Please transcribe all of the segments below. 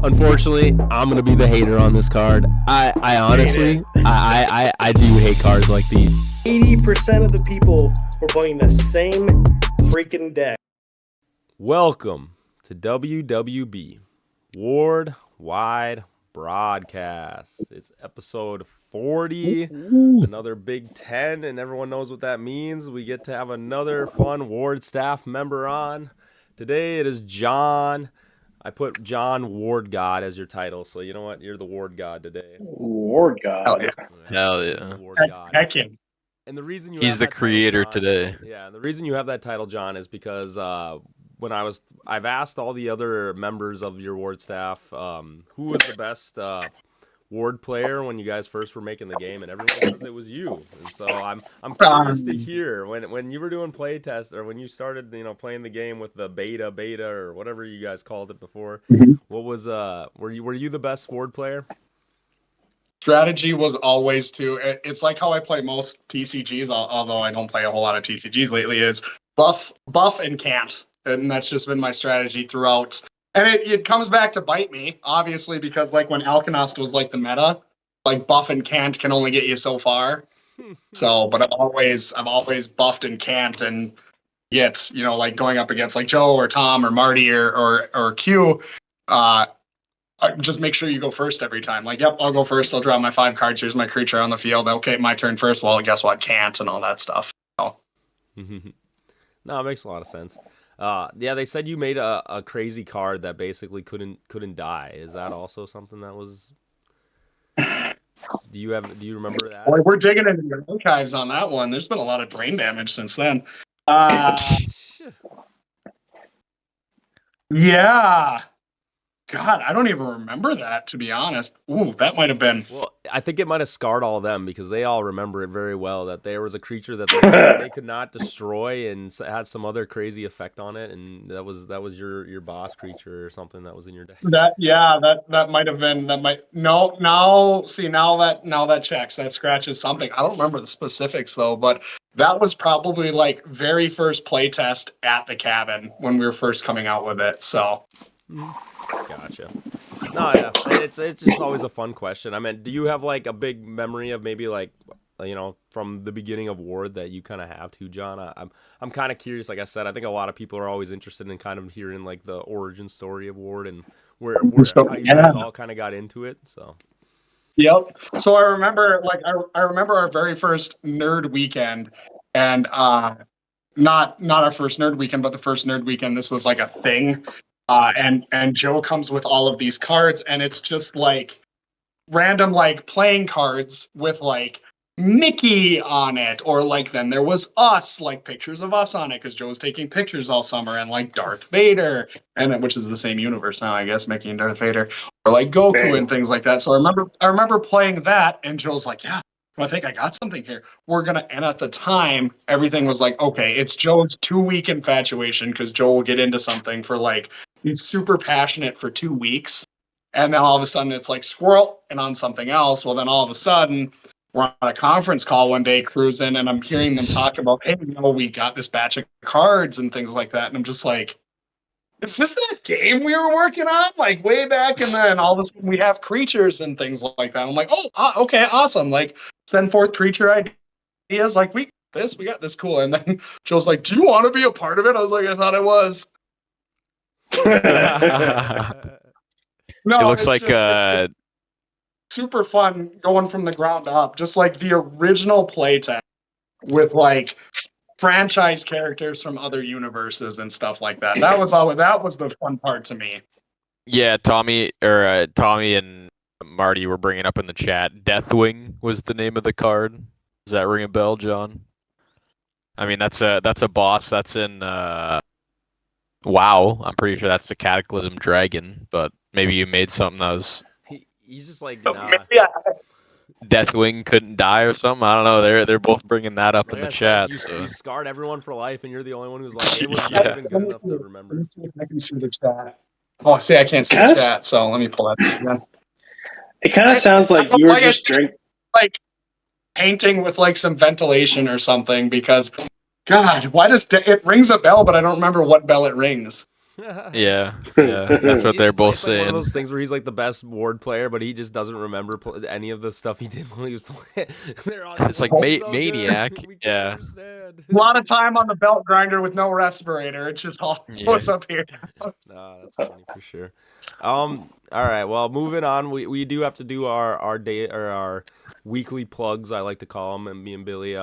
Unfortunately, I'm gonna be the hater on this card. I honestly, I do hate cards like these. 80% of the people were playing the same freaking deck. Welcome to WWB Ward Wide Broadcast. It's episode 40, another Big 10, and everyone knows what that means. We get to have another fun Ward staff member on. Today it is John. I put John Ward God as your title, so you know what? You're the Ward God today. Ward God. Hell He's yeah. the Ward God. Heck yeah. And the reason you He's have the that title, creator John, today. Yeah, the reason you have that title, John, is because when I've asked all the other members of your Ward staff who was the best Ward player when you guys first were making the game, and everyone says it was you. And so I'm curious to hear when you were doing play test or when you started playing the game with the beta or whatever you guys called it before. What was were you the best Ward player? Strategy was always it's like how I play most TCGs, although I don't play a whole lot of TCGs lately, is buff and can't. And that's just been my strategy throughout. And it comes back to bite me, obviously, because like when Alkanost was like the meta, like buff and can't can only get you so far. So, but I've always buffed and can't, and yet, like going up against like Joe or Tom or Marty or Q, just make sure you go first every time. Like, yep, I'll go first. I'll draw my 5 cards. Here's my creature on the field. Okay, my turn first. Well, guess what? Can't and all that stuff. So. No, it makes a lot of sense. Yeah, they said you made a crazy card that basically couldn't die. Is that also something that was? Do you remember that? Boy, we're digging into the archives on that one. There's been a lot of brain damage since then. Yeah. God, I don't even remember that, to be honest. Ooh, that might have been. Well, I think it might have scarred all of them because they all remember it very well. That there was a creature that they could not destroy and had some other crazy effect on it, and that was your boss creature or something that was in your deck. That might have been. That might no. Now that checks. That scratches something. I don't remember the specifics though, but that was probably like very first play test at the cabin when we were first coming out with it. So. Gotcha. No, yeah, it's just always a fun question. I mean, do you have like a big memory of maybe like from the beginning of Ward that you kind of have too, John? I'm kind of curious. Like I said, I think a lot of people are always interested in kind of hearing like the origin story of Ward and how you guys all kind of got into it. So. Yep. So I remember our very first nerd weekend, and not our first nerd weekend, but the first nerd weekend. This was like a thing. And Joe comes with all of these cards, and it's just like random like playing cards with like Mickey on it, or like then there was us, like pictures of us on it because Joe's taking pictures all summer, and like Darth Vader, and which is the same universe now, I guess, Mickey and Darth Vader, or like Goku and things like that. So I remember playing that, and Joe's like, yeah. I think I got something here. And at the time, everything was like, okay, it's Joe's 2-week infatuation because Joe will get into something for like, he's super passionate for 2 weeks. And then all of a sudden it's like squirrel and on something else. Well, then all of a sudden we're on a conference call one day cruising, and I'm hearing them talk about, hey, we got this batch of cards and things like that. And I'm just like, is this that game we were working on like way back? And then all of a sudden we have creatures and things like that. I'm like, oh, okay, awesome. Like, send forth creature ideas. Like, we got this, cool. And then Joe's like, do you want to be a part of it? I was like, I thought I was. No, it looks like it's super fun going from the ground up, just like the original playtest with like franchise characters from other universes and stuff like that. That was the fun part to me. Yeah, Tommy and Marty were bringing up in the chat. Deathwing was the name of the card. Does that ring a bell, John? I mean, that's a boss that's in WoW. I'm pretty sure that's the Cataclysm Dragon, but maybe you made something that was. He's just like, nah. Yeah. Deathwing couldn't die or something. I don't know. They're both bringing that up in the chat. You scarred everyone for life, and you're the only one who's like, it wasn't even good enough to remember. Let me see if I can see the chat. Oh, see, I can't see the chat, so let me pull that again. It kind of sounds like you were just drinking. Like painting with like some ventilation or something, because God, why does it rings a bell, but I don't remember what bell it rings. Yeah, that's what they're both It's like one of saying. those things where he's like the best ward player, but he just doesn't remember any of the stuff he did when he was playing. They're all just It's like like, "He's so maniac. good, we can't Yeah, understand." A lot of time on the belt grinder with no respirator. It just all yeah. goes up here. Nah, that's funny for sure. All right. Well, moving on. We do have to do our day or our weekly plugs. I like to call them, and me and Billy.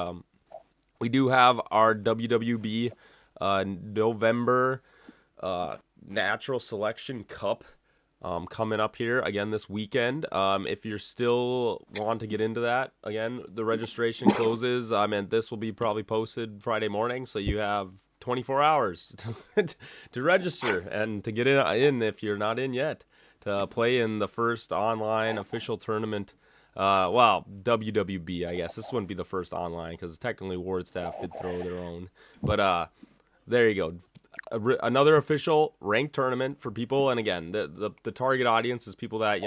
We do have our WWB November Natural Selection Cup coming up here again this weekend. If you're still want to get into that, again, the registration closes. I mean, this will be probably posted Friday morning, so you have 24 hours to register and to get in if you're not in yet to play in the first online official tournament. Well, WWB, I guess this wouldn't be the first online because technically Ward staff did throw their own, but there you go. Another official ranked tournament for people, and again, the target audience is people that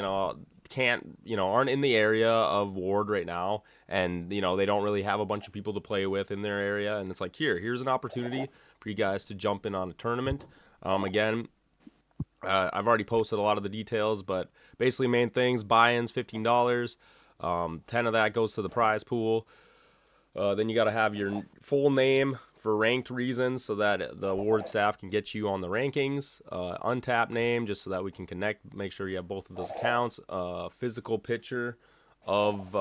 can't aren't in the area of Ward right now, and they don't really have a bunch of people to play with in their area, and it's like here's an opportunity for you guys to jump in on a tournament. Again, I've already posted a lot of the details, but basically main things: buy-ins $15, 10 of that goes to the prize pool. Then you got to have your full name for ranked reasons so that the award staff can get you on the rankings. Untapped name just so that we can connect, make sure you have both of those accounts. Physical picture of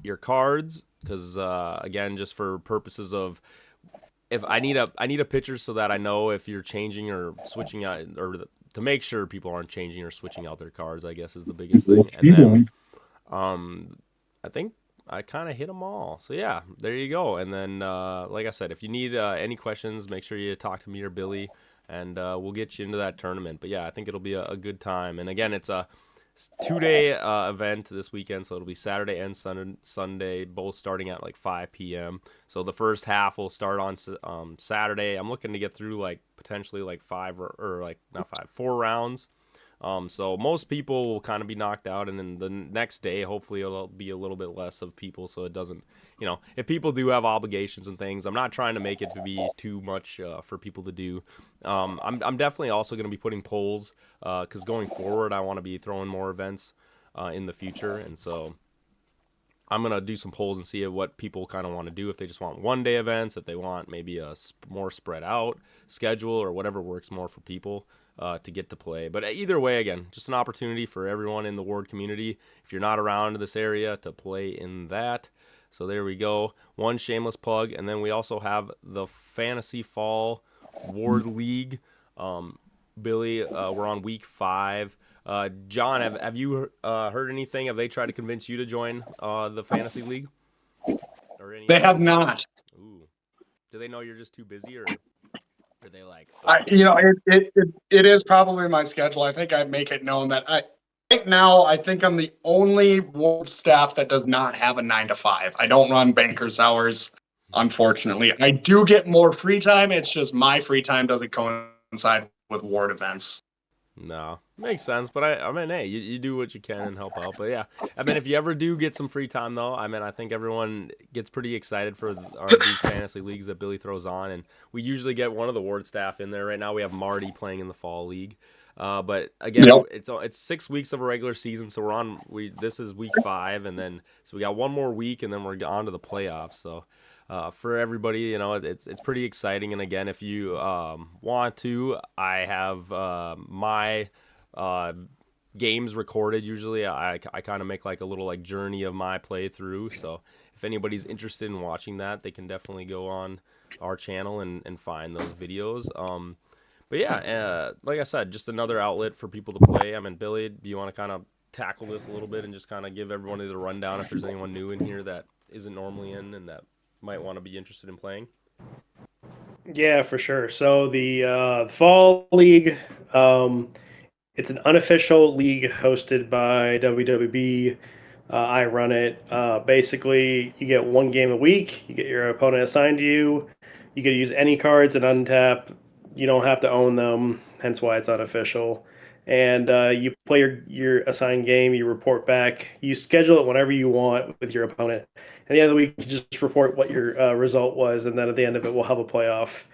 your cards because again, just for purposes of if I need a picture so that I know if you're changing or switching out or to make sure people aren't changing or switching out their cards, I guess is the biggest thing. And then I think I kind of hit them all. So yeah, there you go. And then, like I said, if you need any questions, make sure you talk to me or Billy, and we'll get you into that tournament. But yeah, I think it'll be a good time. And again, it's a 2-day event this weekend, so it'll be Saturday and Sunday, both starting at like 5 p.m. So the first half will start on Saturday. I'm looking to get through like potentially like 4 rounds. So most people will kind of be knocked out, and then the next day, hopefully, it'll be a little bit less of people, so it doesn't, if people do have obligations and things, I'm not trying to make it to be too much for people to do. I'm definitely also going to be putting polls, because going forward, I want to be throwing more events in the future, and so I'm going to do some polls and see what people kind of want to do, if they just want one-day events, if they want maybe a more spread out schedule or whatever works more for people to get to play. But either way, again, just an opportunity for everyone in the Ward community, if you're not around this area, to play in that. So there we go. One shameless plug. And then we also have the Fantasy Fall Ward League. Billy, we're on week 5. John, have you heard anything? Have they tried to convince you to join the Fantasy League? Or They have not. Ooh. Do they know you're just too busy, or are they like? It is probably my schedule. I think I make it known that right now I think I'm the only Ward staff that does not have a 9 to 5. I don't run banker's hours, unfortunately. I do get more free time. It's just my free time doesn't coincide with Ward events. No, makes sense. But I mean, hey, you do what you can and help out. But yeah, I mean, if you ever do get some free time, though, I mean, I think everyone gets pretty excited for these fantasy leagues that Billy throws on, and we usually get one of the Ward staff in there. Right now, we have Marty playing in the fall league. But again, it's 6 weeks of a regular season, so this is week 5, and then so we got one more week, and then we're on to the playoffs. So. For everybody, it's pretty exciting. And again, if you want to, I have my games recorded. Usually, I kind of make like a little like journey of my playthrough. So if anybody's interested in watching that, they can definitely go on our channel and find those videos. But yeah, like I said, just another outlet for people to play. I mean, Billy, do you want to kind of tackle this a little bit and just kind of give everybody the rundown if there's anyone new in here that isn't normally in and that might want to be interested in playing? Yeah, for sure. So the Fall League, it's an unofficial league hosted by WWB. I run it. Basically, you get one game a week. You get your opponent assigned to you. You get to use any cards and untap. You don't have to own them, hence why it's unofficial. And you play your assigned game. You report back. You schedule it whenever you want with your opponent. At the end of the week, you just report what your result was, and then at the end of it, we'll have a playoff.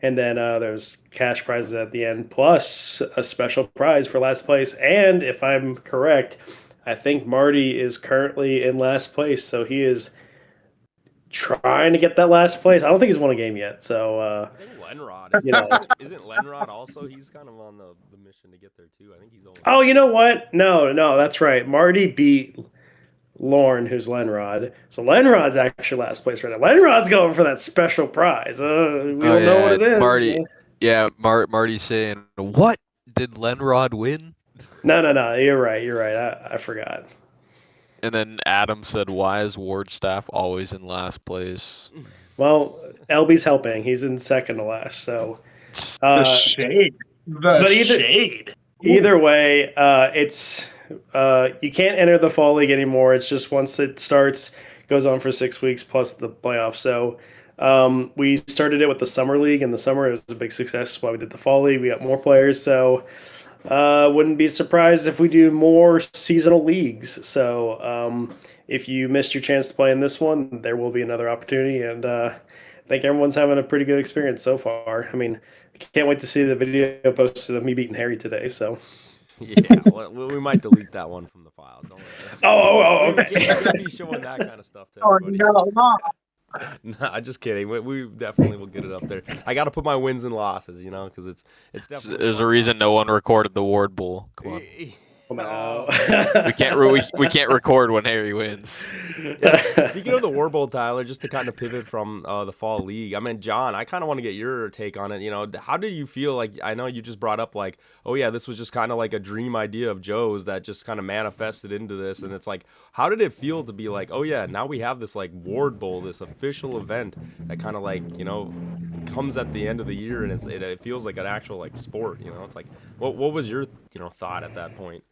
And then there's cash prizes at the end, plus a special prize for last place. And if I'm correct, I think Marty is currently in last place, so he is trying to get that last place. I don't think he's won a game yet, so I think Lenrod, you know. isn't Lenrod also? He's kind of on the mission to get there too. I think he's only. Oh, you know what? No, that's right. Marty beat Lorne, who's Lenrod. So Lenrod's actually last place right now. Lenrod's going for that special prize. We don't know what it is. Marty. Yeah, Marty's saying, what? Did Lenrod win? No. You're right. I forgot. And then Adam said, why is Wardstaff always in last place? Well, LB's helping. He's in second to last. So The shade. Shade. Either way, it's you can't enter the fall league anymore. It's just once it starts, it goes on for 6 weeks plus the playoffs. So we started it with the summer league in the summer. It was a big success. That's why we did the fall league. We got more players. So wouldn't be surprised if we do more seasonal leagues. So if you missed your chance to play in this one, there will be another opportunity. And I think everyone's having a pretty good experience so far. I mean, I can't wait to see the video posted of me beating Harry today. So. Yeah, well, we might delete that one from the file. Don't worry. Okay. We can't be showing that kind of stuff to Oh, everybody. no. Nah, just kidding. We definitely will get it up there. I got to put my wins and losses, because it's definitely. There's a reason no one recorded the Ward Bowl. Come on. No. We can't record when Harry wins. Yeah, speaking of the War Bowl, Tyler, just to kind of pivot from the fall league, I mean, John, I kind of want to get your take on it. How did you feel? Like, I know you just brought up like, oh yeah, this was just kind of like a dream idea of Joe's that just kind of manifested into this, and it's like, how did it feel to be like, oh yeah, now we have this like Ward Bowl, this official event that kind of like comes at the end of the year, and it feels like an actual like sport. It's like, what was your thought at that point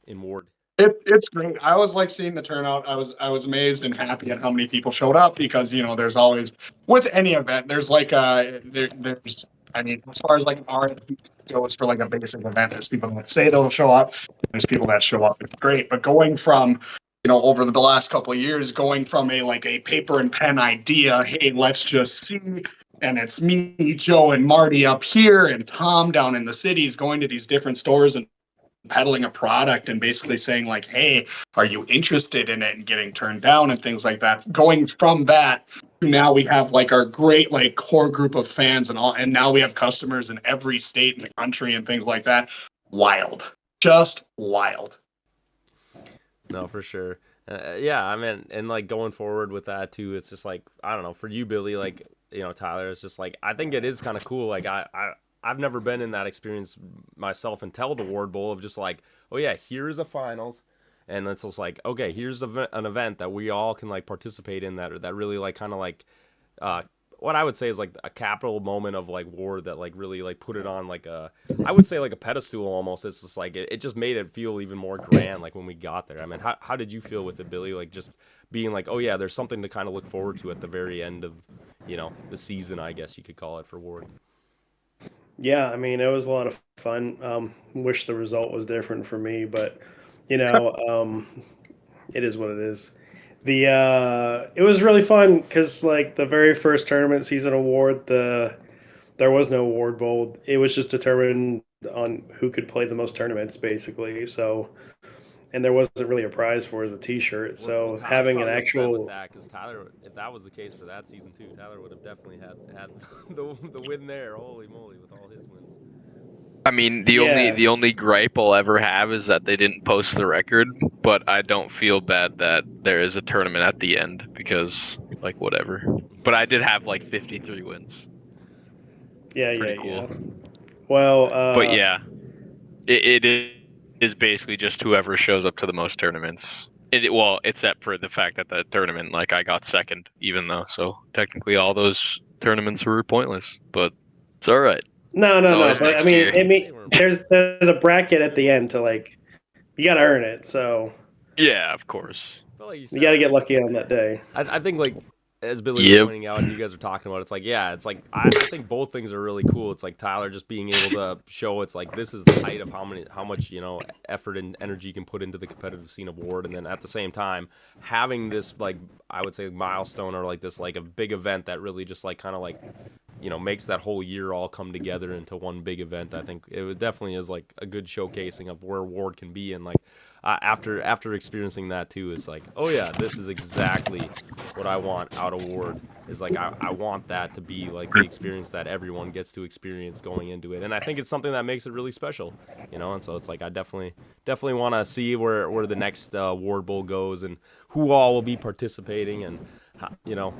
in Ward? It's great. I was like seeing the turnout. I was amazed and happy at how many people showed up because there's always with any event there's like there's I mean as far as like our goes for like a basic event, there's people that say they'll show up, there's people that show up. It's great, but going from over the last couple of years, going from a paper and pen idea, hey, let's just see, and it's me, Joe, and Marty up here, and Tom down in the cities, going to these different stores and peddling a product and basically saying like, hey, are you interested in it, and getting turned down and things like that. Going from that to now we have like our great like core group of fans and now we have customers in every state in the country and things like that. Wild. Just wild. No, for sure. Yeah, I mean, and like going forward with that too, it's just like, I don't know, for you, Billy, like, Tyler, it's just like, I think it is kind of cool. Like I've never been in that experience myself until the Ward Bowl of just like, oh yeah, here's a finals, and it's just like, okay, here's an event that we all can like participate in that really like kind of like, what I would say is like a capital moment of like Ward that like really like put it on like I would say like a pedestal almost. It's just like it just made it feel even more grand like when we got there. I mean, how did you feel with it, Billy? Like just being like, oh yeah, there's something to kind of look forward to at the very end of the season, I guess you could call it, for Ward. Yeah, I mean, it was a lot of fun. Wish the result was different for me, but it is what it is. It was really fun because like the very first tournament season award, there was no award bowl. It was just determined on who could play the most tournaments, basically. So, and there wasn't really a prize for as a T-shirt. So having an actual because Tyler, if that was the case for that season too, Tyler would have definitely had the win there. Holy moly, with all his wins. I mean, the only gripe I'll ever have is that they didn't post the record, but I don't feel bad that there is a tournament at the end because, like, whatever. But I did have like 53 wins. Pretty cool. Yeah. Well, but yeah, it is basically just whoever shows up to the most tournaments. Well, except for the fact that the tournament, like, I got second, even though, so technically all those tournaments were pointless, but it's all right. No. But I mean, there's a bracket at the end to like, you got to earn it. So yeah, of course. Like you got to get lucky on that day. I think like as Billy was pointing out and you guys are talking about, it's like, yeah, it's like I think both things are really cool. It's like Tyler just being able to show it's like this is the height of how much effort and energy you can put into the competitive scene of Ward, and then at the same time having this like I would say milestone or like this like a big event that really just like kind of like makes that whole year all come together into one big event. I think definitely is like a good showcasing of where Ward can be, and like after experiencing that too, it's like, oh yeah, this is exactly what I want out of Ward. Is like I want that to be like the experience that everyone gets to experience going into it, and I think it's something that makes it really special, And so it's like I definitely want to see where the next Ward Bowl goes and who all will be participating and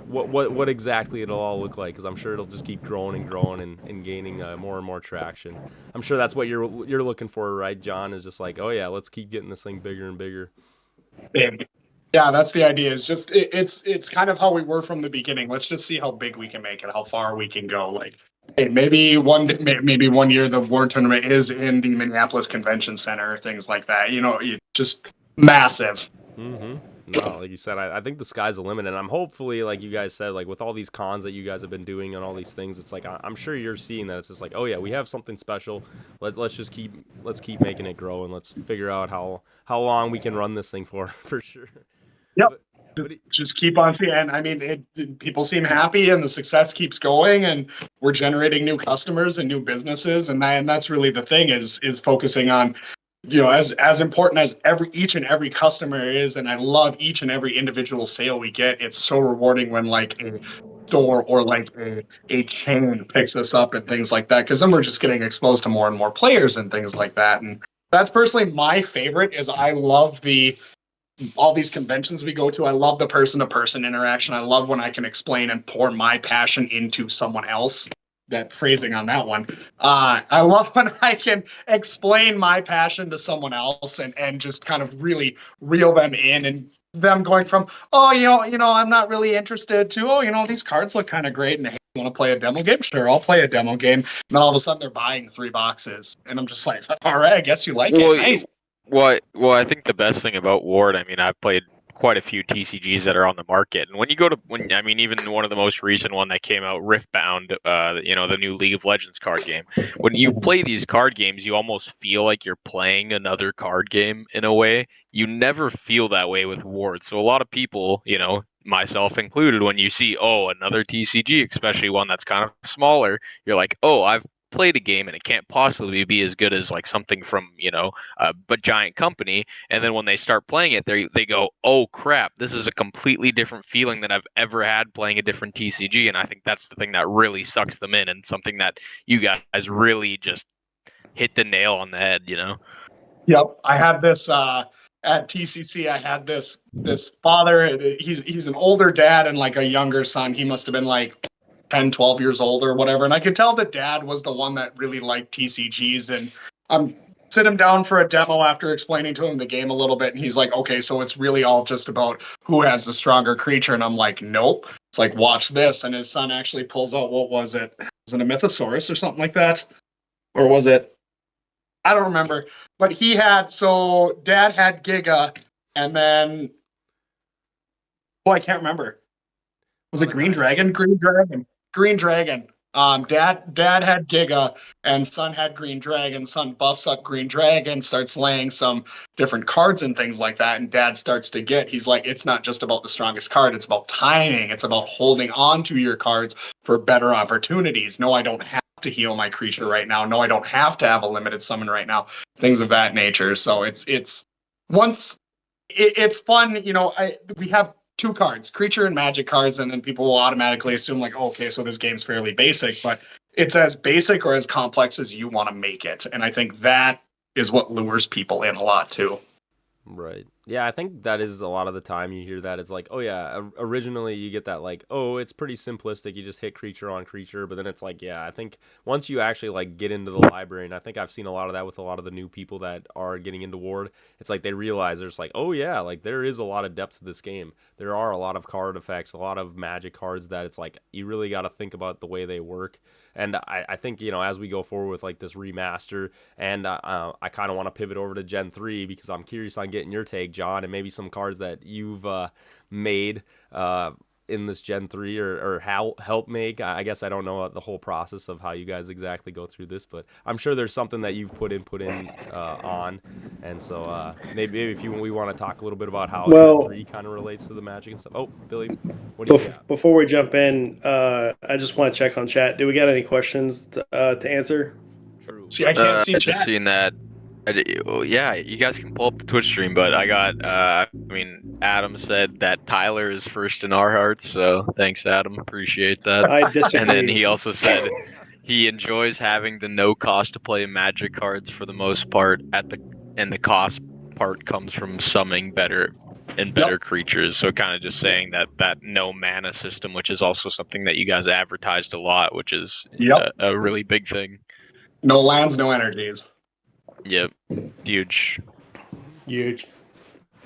what exactly it'll all look like, because I'm sure it'll just keep growing and growing and gaining more and more traction. I'm sure that's what you're looking for, right, John? Is just like, oh yeah, let's keep getting this thing bigger and bigger. Big. Yeah, that's the idea. Is just it's kind of how we were from the beginning. Let's just see how big we can make it, how far we can go. Like, hey, maybe one year the Ward tournament is in the Minneapolis Convention Center, things like that. Just massive. Mm-hmm. No, like you said, I think the sky's the limit, and I'm hopefully, like you guys said, like with all these cons that you guys have been doing and all these things, it's like I'm sure you're seeing that it's just like, oh yeah, we have something special. Let's keep making it grow, and let's figure out how long we can run this thing for sure. Yep. But Just keep on seeing. And I mean, people seem happy, and the success keeps going, and we're generating new customers and new businesses, and that's really the thing is focusing on, as important as each and every customer is, and I love each and every individual sale we get. It's so rewarding when like a store or like a chain picks us up and things like that, because then we're just getting exposed to more and more players and things like that. And that's personally my favorite. Is I love all these conventions we go to. I love the person-to-person interaction. I love when I can explain and pour my passion into someone else. That phrasing on that one. I love when I can explain my passion to someone else and just kind of really reel them in, and them going from, oh, I'm not really interested, to, oh, these cards look kind of great, and hey, you want to play a demo game? Sure, I'll play a demo game. And then all of a sudden they're buying 3 boxes, and I'm just like, all right, I guess you like it. Nice. Well, I think the best thing about Ward, I mean, I've played quite a few TCGs that are on the market, and when you go to, I mean, even one of the most recent one that came out, Riftbound, the new League of Legends card game. When you play these card games, you almost feel like you're playing another card game in a way. You never feel that way with Ward. So a lot of people, myself included, when you see, oh, another TCG, especially one that's kind of smaller, you're like, oh, I've played a game and it can't possibly be as good as like something from but giant company. And then when they start playing it, they go, oh crap, this is a completely different feeling than I've ever had playing a different TCG. And I think that's the thing that really sucks them in, and something that you guys really just hit the nail on the head. Yep, I had this at TCC. I had this father. He's an older dad and like a younger son. He must have been like 10, 12 years old or whatever. And I could tell that dad was the one that really liked TCGs. And I'm sit him down for a demo after explaining to him the game a little bit. And he's like, okay, so it's really all just about who has the stronger creature. And I'm like, nope. It's like, watch this. And his son actually pulls out, what was it? Was it a Mythosaurus or something like that? Or was it? I don't remember. But dad had Giga, and then, I can't remember. Was it Green Dragon? Green Dragon. Green Dragon. Dad had Giga, and son had Green Dragon. Son buffs up Green Dragon, starts laying some different cards and things like that, and dad starts to he's like, it's not just about the strongest card, it's about timing, it's about holding on to your cards for better opportunities. No, I don't have to heal my creature right now. No, I don't have to have a limited summon right now. Things of that nature. So it's fun, we have 2 cards, creature and magic cards, and then people will automatically assume like, oh, okay, so this game's fairly basic, but it's as basic or as complex as you want to make it. And I think that is what lures people in a lot too. Right. Yeah, I think that is a lot of the time you hear that. It's like, oh yeah, originally you get that like, oh, it's pretty simplistic. You just hit creature on creature. But then it's like, yeah, I think once you actually like get into the library, and I think I've seen a lot of that with a lot of the new people that are getting into Ward, it's like they realize there's like, oh yeah, like there is a lot of depth to this game. There are a lot of card effects, a lot of magic cards that it's like you really got to think about the way they work. And I think, as we go forward with like this remaster, and I kind of want to pivot over to Gen 3 because I'm curious on getting your take, John, and maybe some cards that you've made in this Gen 3 or help make. I guess I don't know the whole process of how you guys exactly go through this, but I'm sure there's something that you've put in on. And so maybe if we want to talk a little bit about how Well- Gen 3 kind of relates to the Magic and stuff. Oh, Billy, what do you got? Before we jump in, I just want to check on chat. Do we got any questions to answer? True. See, I can't see I just chat. seen that. Yeah, you guys can pull up the Twitch stream, but I got. I mean, Adam said that Tyler is first in our hearts, so thanks, Adam. Appreciate that. I disagree. And then he also said he enjoys having the no cost to play Magic cards for the most part. And the cost part comes from summoning better creatures. So kind of just saying that no mana system, which is also something that you guys advertised a lot, which is Yep. a really big thing. No lands, no energies. Yep, huge. Huge.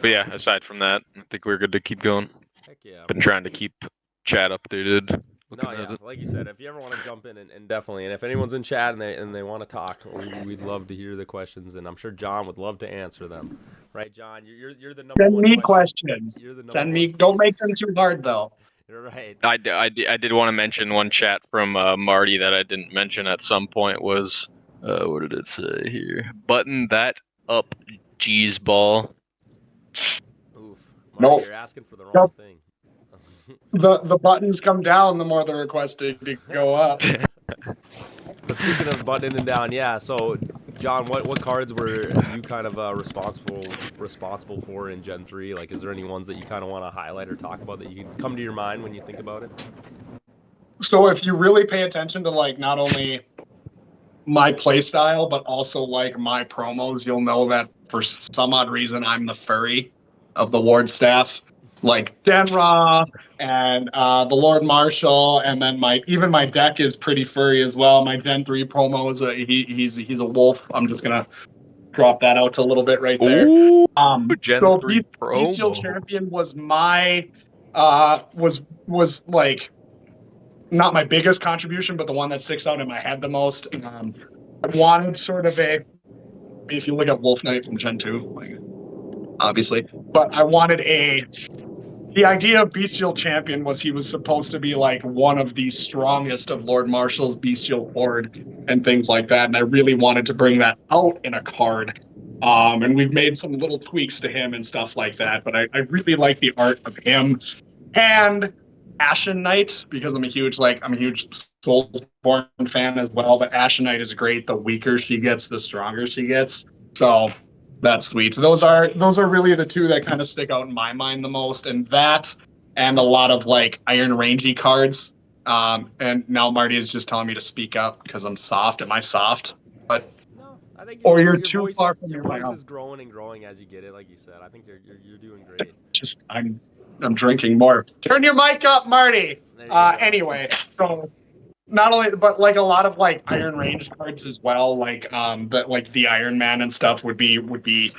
But yeah, aside from that, I think we're good to keep going. Heck yeah. Been trying to keep chat updated. No, yeah, like you said, if you ever want to jump in and definitely, and if anyone's in chat and they want to talk, we'd love to hear the questions, and I'm sure John would love to answer them. Right, John? You're the number Send one me question. questions. You're the number Send one. me. Don't make them too hard though. You're right. I did want to mention one chat from Marty that I didn't mention at some point was what did it say here? Button that up, G's ball. Oof. Marty, Nope. you're asking for the wrong Nope. thing. The buttons come down the more they're requested to go up. But speaking of buttoning down, yeah. So, John, what cards were you kind of responsible for in Gen 3? Like, is there any ones that you kind of want to highlight or talk about that you can come to your mind when you think about it? So if you really pay attention to like not only my play style but also like my promos, you'll know that for some odd reason I'm the furry of the ward staff. Like Denra and the Lord Marshal, and then my deck is pretty furry as well. My Gen 3 promo is he's a wolf. I'm just gonna drop that out a little bit right there. Ooh, Gen So 3 Bestial promo. Champion was my was like not my biggest contribution, but the one that sticks out in my head the most. I wanted sort of if you look at Wolf Knight from Gen 2, like, obviously, but I wanted the idea of Bestial Champion was he was supposed to be like one of the strongest of Lord Marshal's Bestial Horde and things like that, and I really wanted to bring that out in a card. And we've made some little tweaks to him and stuff like that, but I really like the art of him and Ashen Knight because I'm a huge Soulsborne fan as well. But Ashen Knight is great. The weaker she gets, the stronger she gets. So that's sweet. Those are really the two that kind of stick out in my mind the most, and that and a lot of like Iron Rangey cards. And now Marty is just telling me to speak up because I'm soft. Am I soft? But No, I think you're your too voice, far from your your voice mouth. is growing and growing as you get it. Like you said, I think you're doing great. Just I'm drinking more. Turn your mic up, Marty. There you go. Anyway, so not only but like a lot of like Iron Range cards as well, like that like the Iron Man and stuff would be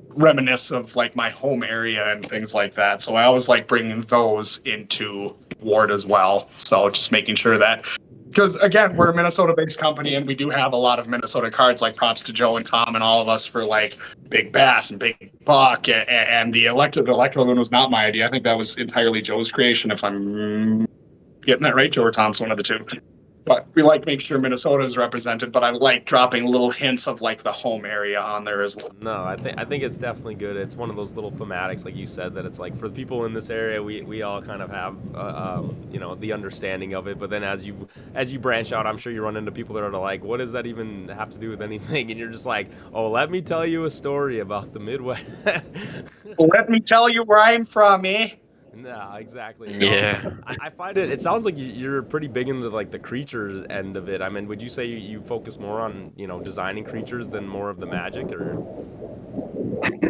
reminisce of like my home area and things like that. So I always like bringing those into Ward as well. So just making sure that because again we're a Minnesota-based company and we do have a lot of Minnesota cards. Like props to Joe and Tom and all of us for like Big Bass and Big Buck and the Electro was not my idea. I think that was entirely Joe's creation. If I'm getting that right, Joe or Tom's one of the two. But we like make sure Minnesota is represented. But I like dropping little hints of like the home area on there as well. No, I think it's definitely good. It's one of those little thematics, like you said, that it's like for the people in this area, we all kind of have the understanding of it. But then as you branch out, I'm sure you run into people that are like, what does that even have to do with anything? And you're just like, oh, let me tell you a story about the Midwest. Let me tell you where I'm from, eh? No, exactly. Yeah. I find it sounds like you're pretty big into like the creatures end of it. I mean, would you say you focus more on, designing creatures than more of the magic, or?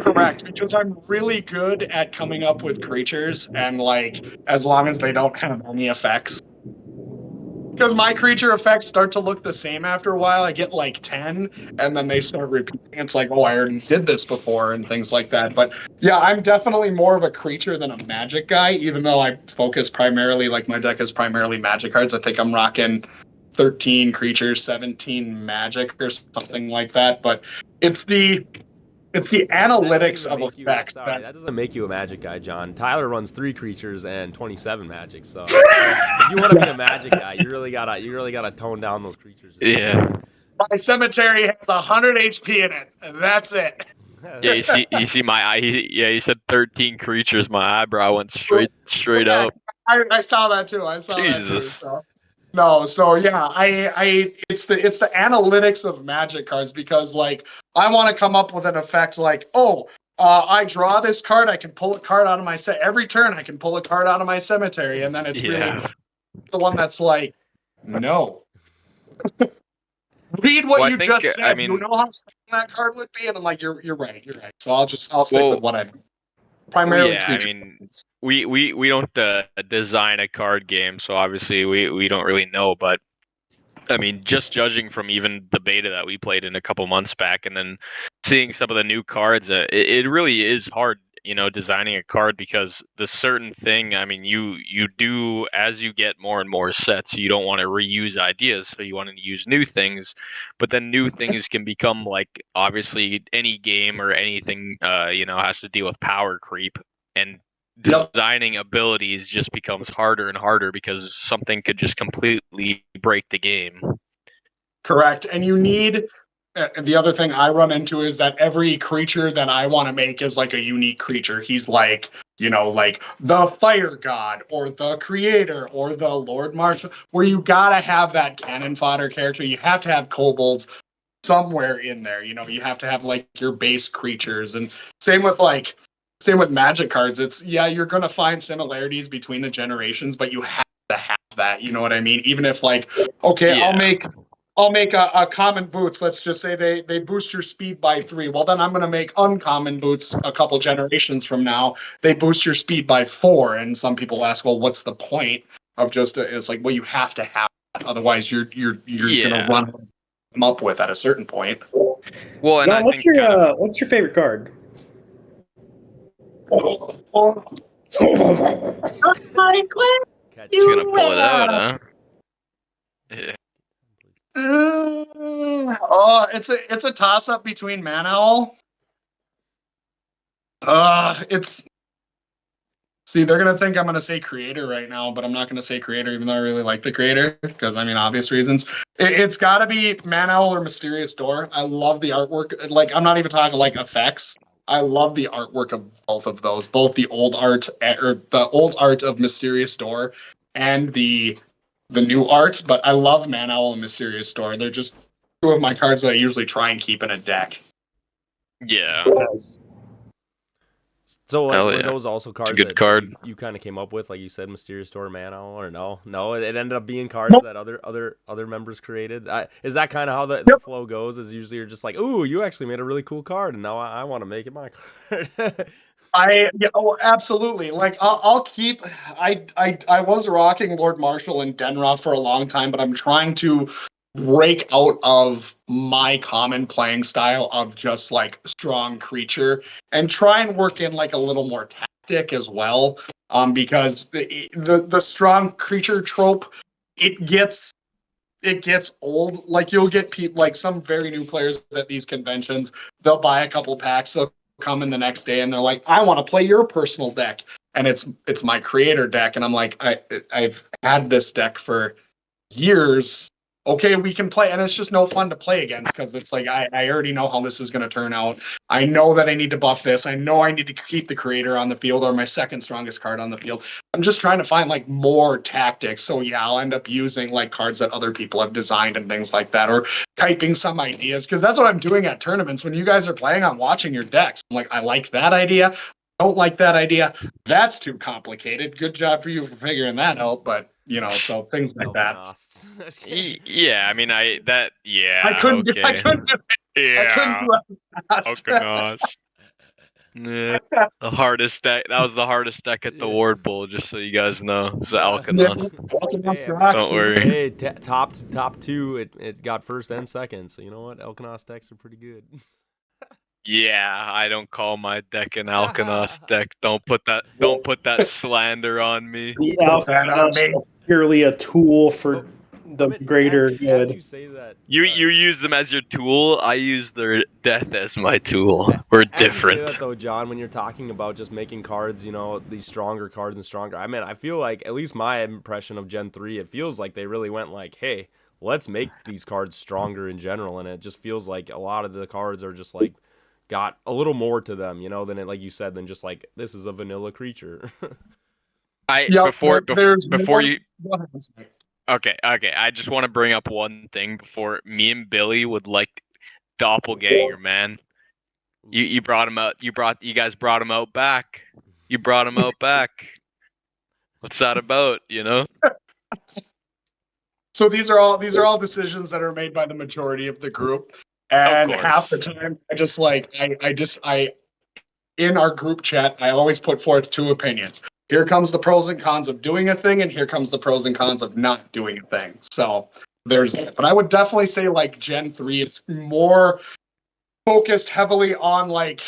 Correct, because I'm really good at coming up with creatures and like as long as they don't have any effects. Because my creature effects start to look the same after a while. I get like 10 and then they start repeating. It's like, oh, I already did this before and things like that. But yeah, I'm definitely more of a creature than a magic guy, even though I focus primarily, like my deck is primarily magic cards. I think I'm rocking 13 creatures, 17 magic or something like that. But it's the analytics of effects. That doesn't make you a magic guy, John. Tyler runs 3 creatures and 27 magic. So if you want to be a magic guy, you really gotta tone down those creatures. Yeah. My cemetery has 100 HP in it, and that's it. Yeah, you see my eye. He said 13 creatures. My eyebrow went straight Yeah, up. I saw that too. Jesus. So no, so yeah, it's the analytics of Magic cards because like I want to come up with an effect like, oh, I draw this card, I can pull a card out of my set every turn. I can pull a card out of my cemetery, and then it's really Yeah. the one that's like, no. Read what Well, I you think just I said. You mean, know how strong that card would be, and I'm like, you're right. So I'll stick with well, what I primarily yeah. I creature. mean, we don't design a card game, so obviously we don't really know. But I mean, just judging from even the beta that we played in a couple months back, and then seeing some of the new cards, it really is hard, designing a card because the certain thing. I mean, you do as you get more and more sets, you don't want to reuse ideas, so you want to use new things, but then new things can become like obviously any game or anything, has to deal with power creep and Yep. designing abilities just becomes harder and harder because something could just completely break the game. Correct. And you need the other thing I run into is that every creature that I want to make is like a unique creature. He's like, like the fire god or the creator or the Lord Marshal, where you gotta have that cannon fodder character. You have to have kobolds somewhere in there. You have to have like your base creatures. And same with magic cards. It's you're gonna find similarities between the generations, but you have to have that. You know what I mean? Even if like, okay, Yeah. I'll make a common boots. Let's just say they boost your speed by 3. Well, then I'm going to make uncommon boots a couple generations from now. They boost your speed by 4. And some people ask, well, what's the point of just it's like, well, you have to have that. Otherwise, you're going to run them up with at a certain point. Well, and I John, think kind of what's your favorite card? Catch it's gonna pull it out, huh? Yeah. It's a toss up between Man Owl. It's See, they're gonna think I'm gonna say creator right now, but I'm not gonna say creator, even though I really like the creator because I mean, obvious reasons. It's got to be Man Owl or Mysterious Door. I love the artwork. Like, I'm not even talking like effects. I love the artwork of both of those, both the old art or the old art of Mysterious Door and the new art. But I love Man Owl and Mysterious Door. They're just two of my cards that I usually try and keep in a deck. Yeah. Nice. So like, Hell were yeah. those also It's a cards good that card. you kind of came up with, like you said, Mysterious Door, Man Owl, or no? No, it ended up being cards that other members created. Is that kind of how the flow goes? Is usually you're just like, ooh, you actually made a really cool card, and now I want to make it my card. Absolutely. Like I'll keep. I was rocking Lord Marshall and Denra for a long time, but I'm trying to break out of my common playing style of just like strong creature and try and work in like a little more tactic as well. Because the strong creature trope, it gets old. Like you'll get people like some very new players at these conventions. They'll buy a couple packs. They'll come in the next day and they're like, "I want to play your personal deck," and it's my creator deck. And I'm like, I've had this deck for years. Okay, we can play, and it's just no fun to play against because it's like I already know how this is going to turn out. I know that I need to buff this. I know I need to keep the creator on the field or my second strongest card on the field. I'm just trying to find like more tactics. So yeah, I'll end up using like cards that other people have designed and things like that, or typing some ideas because that's what I'm doing at tournaments. When you guys are playing, I'm watching your decks. I'm like, I like that idea. Don't like that idea. That's too complicated. Good job for you for figuring that out. But so things like that. Alkenosts. Yeah, I mean, I couldn't do. I okay. couldn't do. I couldn't Yeah. do it fast. Alkanos. Yeah. The hardest deck. That was the hardest deck at the Yeah. Ward Bowl, just so you guys know. It's the Yeah. Alkanos. Hey, Don't worry. hey, top two. It got first and second. So you know what? Elkanos decks are pretty good. Yeah, I don't call my deck an Alkanos deck. Don't put that slander on me. The Put that on Alchemist me. is purely a tool for the But greater as good. you say that, You sorry. use them as your tool. I use their death as my tool. We're As you say different. that though, John, when you're talking about just making cards, these stronger cards and stronger. I mean, I feel like at least my impression of Gen 3, it feels like they really went like, hey, let's make these cards stronger in general, and it just feels like a lot of the cards are just like got a little more to them, you know, than it, like you said, than just like this is a vanilla creature. Yep, Before there's before more. you Go ahead, sorry. okay, I just want to bring up one thing before me and Billy would like doppelganger, man. You brought him out. You guys brought him out back. You brought him out back. What's that about? You know? So these are all decisions that are made by the majority of the group, Of and half course. the time I in our group chat I always put forth two opinions. Here comes the pros and cons of doing a thing, and here comes the pros and cons of not doing a thing. So there's that. But I would definitely say like Gen 3 is more focused heavily on like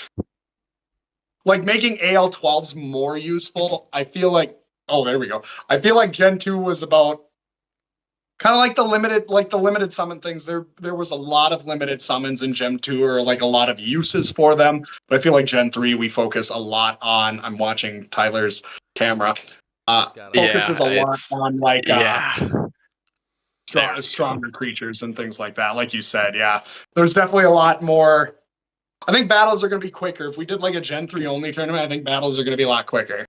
making AL12s more useful. I feel like there we go. I feel like Gen 2 was about kind of like the limited summon things. There was a lot of limited summons in Gen 2 or like a lot of uses for them. But I feel like Gen 3 we focus a lot on I'm watching Tyler's camera. Focuses Yeah, a lot it's on like yeah. There we go. stronger creatures and things like that. Like you said, yeah. There's definitely a lot more. I think battles are going to be quicker. If we did like a Gen 3 only tournament, I think battles are going to be a lot quicker.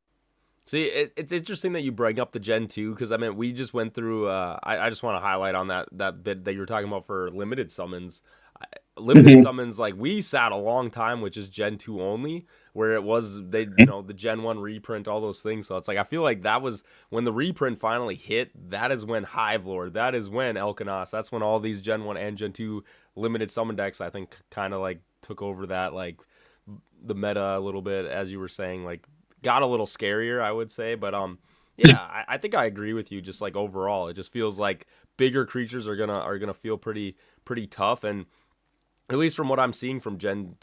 See, it's interesting that you bring up the Gen 2 because I mean we just went through. I just want to highlight on that bit that you were talking about for limited summons. Limited summons, like we sat a long time with just Gen 2 only, where it was the Gen 1 reprint, all those things. So it's like I feel like that was when the reprint finally hit. That is when Hive Lord, that is when Elkanos, that's when all these Gen 1 and Gen 2 limited summon decks I think kind of like took over that like the meta a little bit, as you were saying, like got a little scarier, I would say. But yeah, I think I agree with you. Just like overall, it just feels like bigger creatures are gonna feel pretty tough. And at least from what I'm seeing from Gen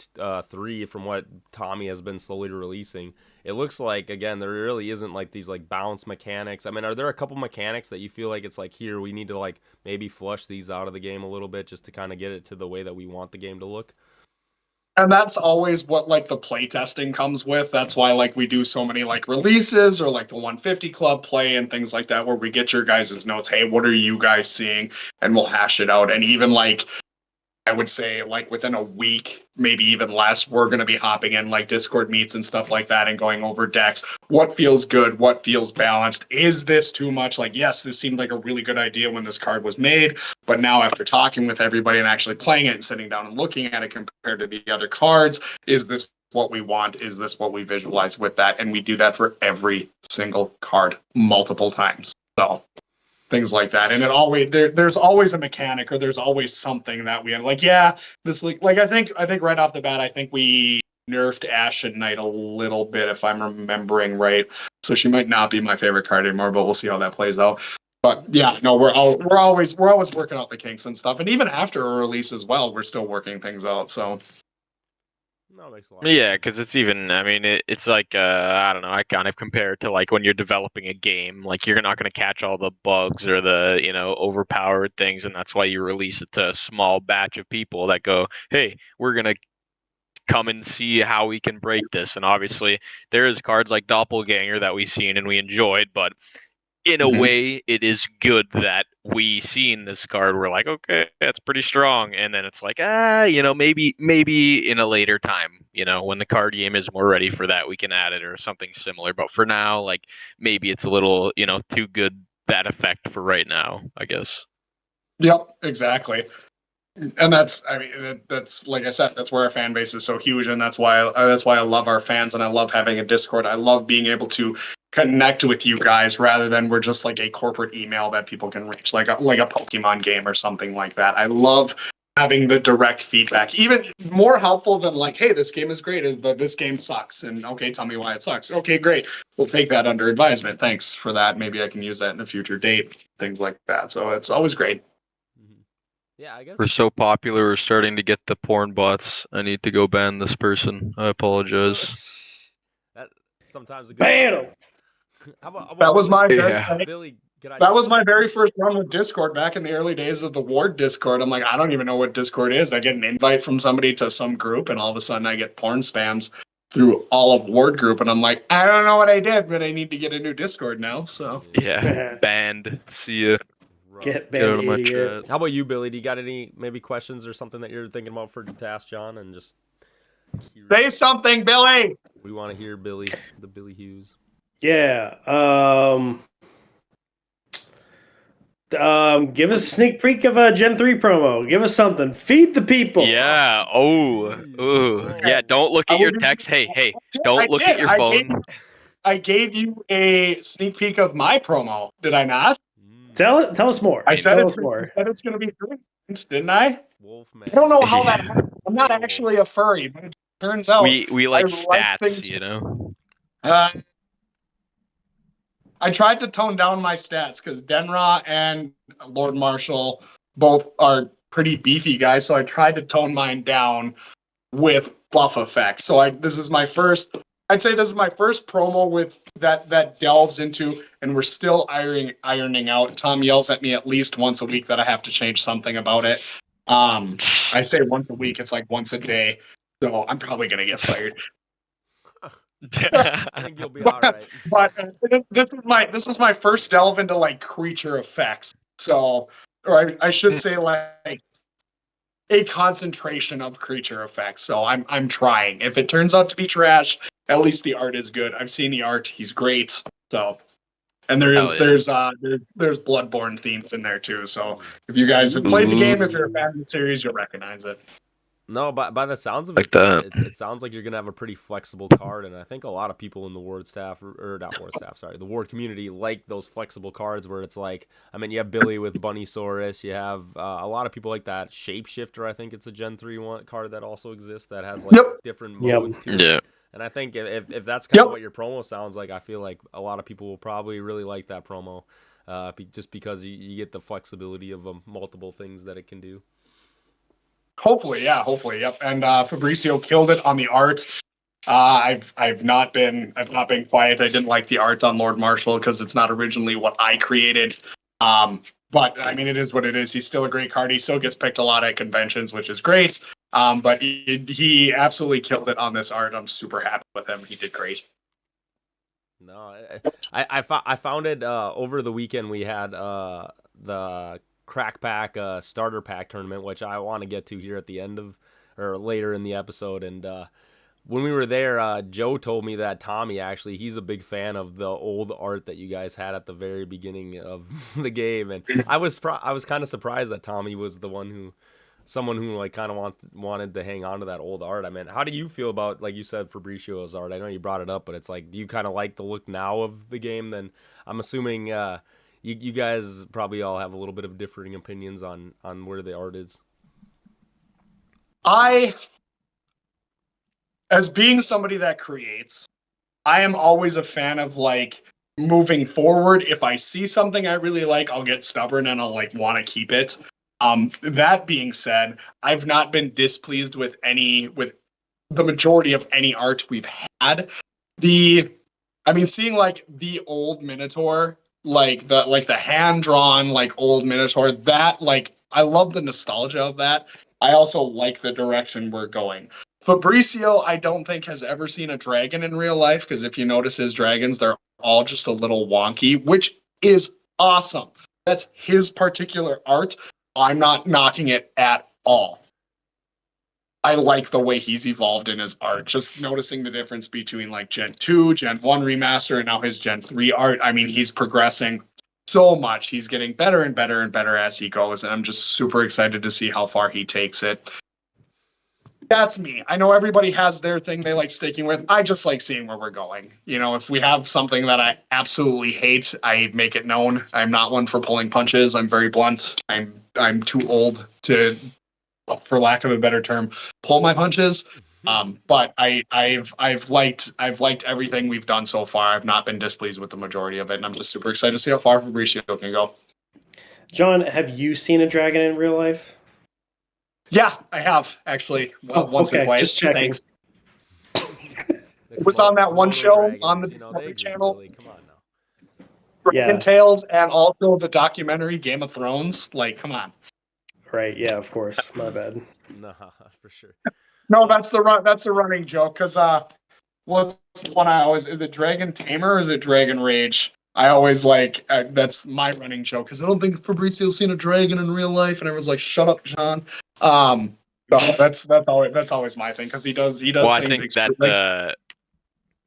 3, from what Tommy has been slowly releasing, it looks like again there really isn't like these like bounce mechanics. I mean, are there a couple mechanics that you feel like it's like here we need to like maybe flush these out of the game a little bit just to kind of get it to the way that we want the game to look? And that's always what like the play testing comes with. That's why like we do so many like releases or like the 150 club play and things like that where we get your guys' notes. Hey, what are you guys seeing? And we'll hash it out. And even like I would say like within a week, maybe even less, we're going to be hopping in like Discord meets and stuff like that and going over decks. What feels good? What feels balanced? Is this too much? Like, yes, this seemed like a really good idea when this card was made, but now after talking with everybody and actually playing it and sitting down and looking at it compared to the other cards, is this what we want? Is this what we visualize with that? And we do that for every single card multiple times. So things like that. And it always there's always a mechanic or there's always something that we have like, yeah, this like I think right off the bat, I think we nerfed Ash at Night a little bit if I'm remembering right. So she might not be my favorite card anymore, but we'll see how that plays out. But yeah, no, we're always working out the kinks and stuff. And even after a release as well, we're still working things out. So No, it makes a lot of Yeah, sense. because it's even. I mean, it's like I don't know. I kind of compare it to like when you're developing a game. Like you're not going to catch all the bugs or the overpowered things, and that's why you release it to a small batch of people that go, "Hey, we're gonna come and see how we can break this." And obviously, there is cards like Doppelganger that we've seen and we enjoyed, but in a way, it is good that we seen this card. We're like, okay, that's pretty strong, and then it's like, maybe in a later time, when the card game is more ready for that, we can add it or something similar. But for now, like maybe it's a little, too good that effect for right now, I guess. yep, exactly. And that's I mean that's like I said, that's where our fan base is so huge, and that's why I love our fans and I love having a Discord. I love being able to connect with you guys rather than we're just like a corporate email that people can reach like a Pokemon game or something like that. I love having the direct feedback. Even more helpful than like, hey, this game is great is that this game sucks, and okay, tell me why it sucks. Okay, great, we'll take that under advisement. Thanks for that. Maybe I can use that in a future date, things like that. So it's always great. Hmm. Yeah, I We're guess. so popular, we're starting to get the porn bots. I need to go ban this person. I apologize. That sometimes a good Ban sign. 'em. How about That was Billy? my Yeah. Billy, can I that just was my very first run with Discord back in the early days of the Ward Discord. I'm like, I don't even know what Discord is. I get an invite from somebody to some group, and all of a sudden I get porn spams through all of Ward group, and I'm like, I don't know what I did, but I need to get a new Discord now. So Yeah. Banned. See ya. rough? Get Get banned, out of my idiot. chat. How about you, Billy? Do you got any maybe questions or something that you're thinking about for to ask John and just Say something, Billy. We want to hear Billy, the Billy Hughes. Yeah. Give us a sneak peek of a Gen 3 promo. Give us something. Feed the people. Yeah. Oh. Jeez. Ooh. Whoa. Yeah. Don't look I at your will- text. Hey. Hey. I Don't look did. at your phone. I gave you a sneak peek of my promo. Did I not? Tell us more. I said Tell us more. it's going to be great, didn't I? Wolfman. I don't know how that happened. I'm not Werewolf. actually a furry, but it turns out We I like like stats, things. you know. I tried to tone down my stats because Denra and Lord Marshall both are pretty beefy guys, so I tried to tone mine down with buff effect. So this is my first. I'd say this is my first promo with that delves into, and we're still ironing out. Tom yells at me at least once a week that I have to change something about it. I say once a week, it's like once a day. So I'm probably gonna get fired. I think you'll be all right. But this is my first delve into like creature effects. So, or I should say like a concentration of creature effects. So I'm trying. If it turns out to be trash, at least the art is good. I've seen the art; he's great. So, and Hell yeah. there's Bloodborne themes in there too. So if you guys have played the game, if you're a fan of the series, you'll recognize it. No, by the sounds of Like it, that. it sounds like you're gonna have a pretty flexible card, and I think a lot of people in the ward staff, or not ward staff, sorry, the ward community like those flexible cards where it's like, I mean, you have Billy with Bunnysaurus, you have a lot of people like that. Shapeshifter, I think it's a Gen 3 one card that also exists that has like Yep. different Yep. modes to it. Yeah. And I think if that's kind of Yep. what your promo sounds like, I feel like a lot of people will probably really like that promo, just because you get the flexibility of multiple things that it can do. Hopefully, yep. And Fabricio killed it on the art. I've not been quiet. I didn't like the art on Lord Marshall because it's not originally what I created. But I mean, it is what it is. He's still a great card. He still gets picked a lot at conventions, which is great. But he absolutely killed it on this art. I'm super happy with him. He did great. No, I found it over the weekend. We had the Crack Pack starter pack tournament, which I want to get to here at the end of or later in the episode. And when we were there, Joe told me that Tommy he's a big fan of the old art that you guys had at the very beginning of the game, and I was kind of surprised that Tommy was someone who like kind of wanted to hang on to that old art. I mean, how do you feel about, like you said, Fabricio's art? I know you brought it up, but it's like, do you kind of like the look now of the game? Then I'm assuming you guys probably all have a little bit of differing opinions on where the art is. As being somebody that creates, I am always a fan of like moving forward. If I see something I really like, I'll get stubborn and I'll like want to keep it. That being said, I've not been displeased with the majority of any art we've had. Seeing like the old Minotaur, like the hand drawn like old Minotaur, that like I love the nostalgia of that. I also like the direction we're going. Fabricio, I don't think has ever seen a dragon in real life, because if you notice his dragons, they're all just a little wonky, which is awesome. That's his particular art. I'm not knocking it at all. I like the way he's evolved in his art. Just noticing the difference between like Gen 2, Gen 1 remaster, and now his Gen 3 art. I mean, he's progressing so much. He's getting better and better and better as he goes. And I'm just super excited to see how far he takes it. That's me. I know everybody has their thing they like sticking with. I just like seeing where we're going. You know, if we have something that I absolutely hate, I make it known. I'm not one for pulling punches. I'm very blunt. I'm too old to, for lack of a better term, pull my punches. But I've liked everything we've done so far. I've not been displeased with the majority of it, and I'm just super excited to see how far Fabricio can go. John, have you seen a dragon in real life? Yeah, I have actually. Once or twice. Just checking. Thanks. It was on that one show on the Discovery Channel. Really. Come on now. Dragon Tales, and also the documentary Game of Thrones. Like, come on. Right. Yeah. Of course. My bad. Nah, for sure. No, that's the running joke. Because what's the one I always, is it Dragon Tamer or is it Dragon Rage? I always like that's my running joke because I don't think Fabricio's seen a dragon in real life, and everyone's like, "Shut up, John." That's always my thing, because he does Well, I things think extremely. that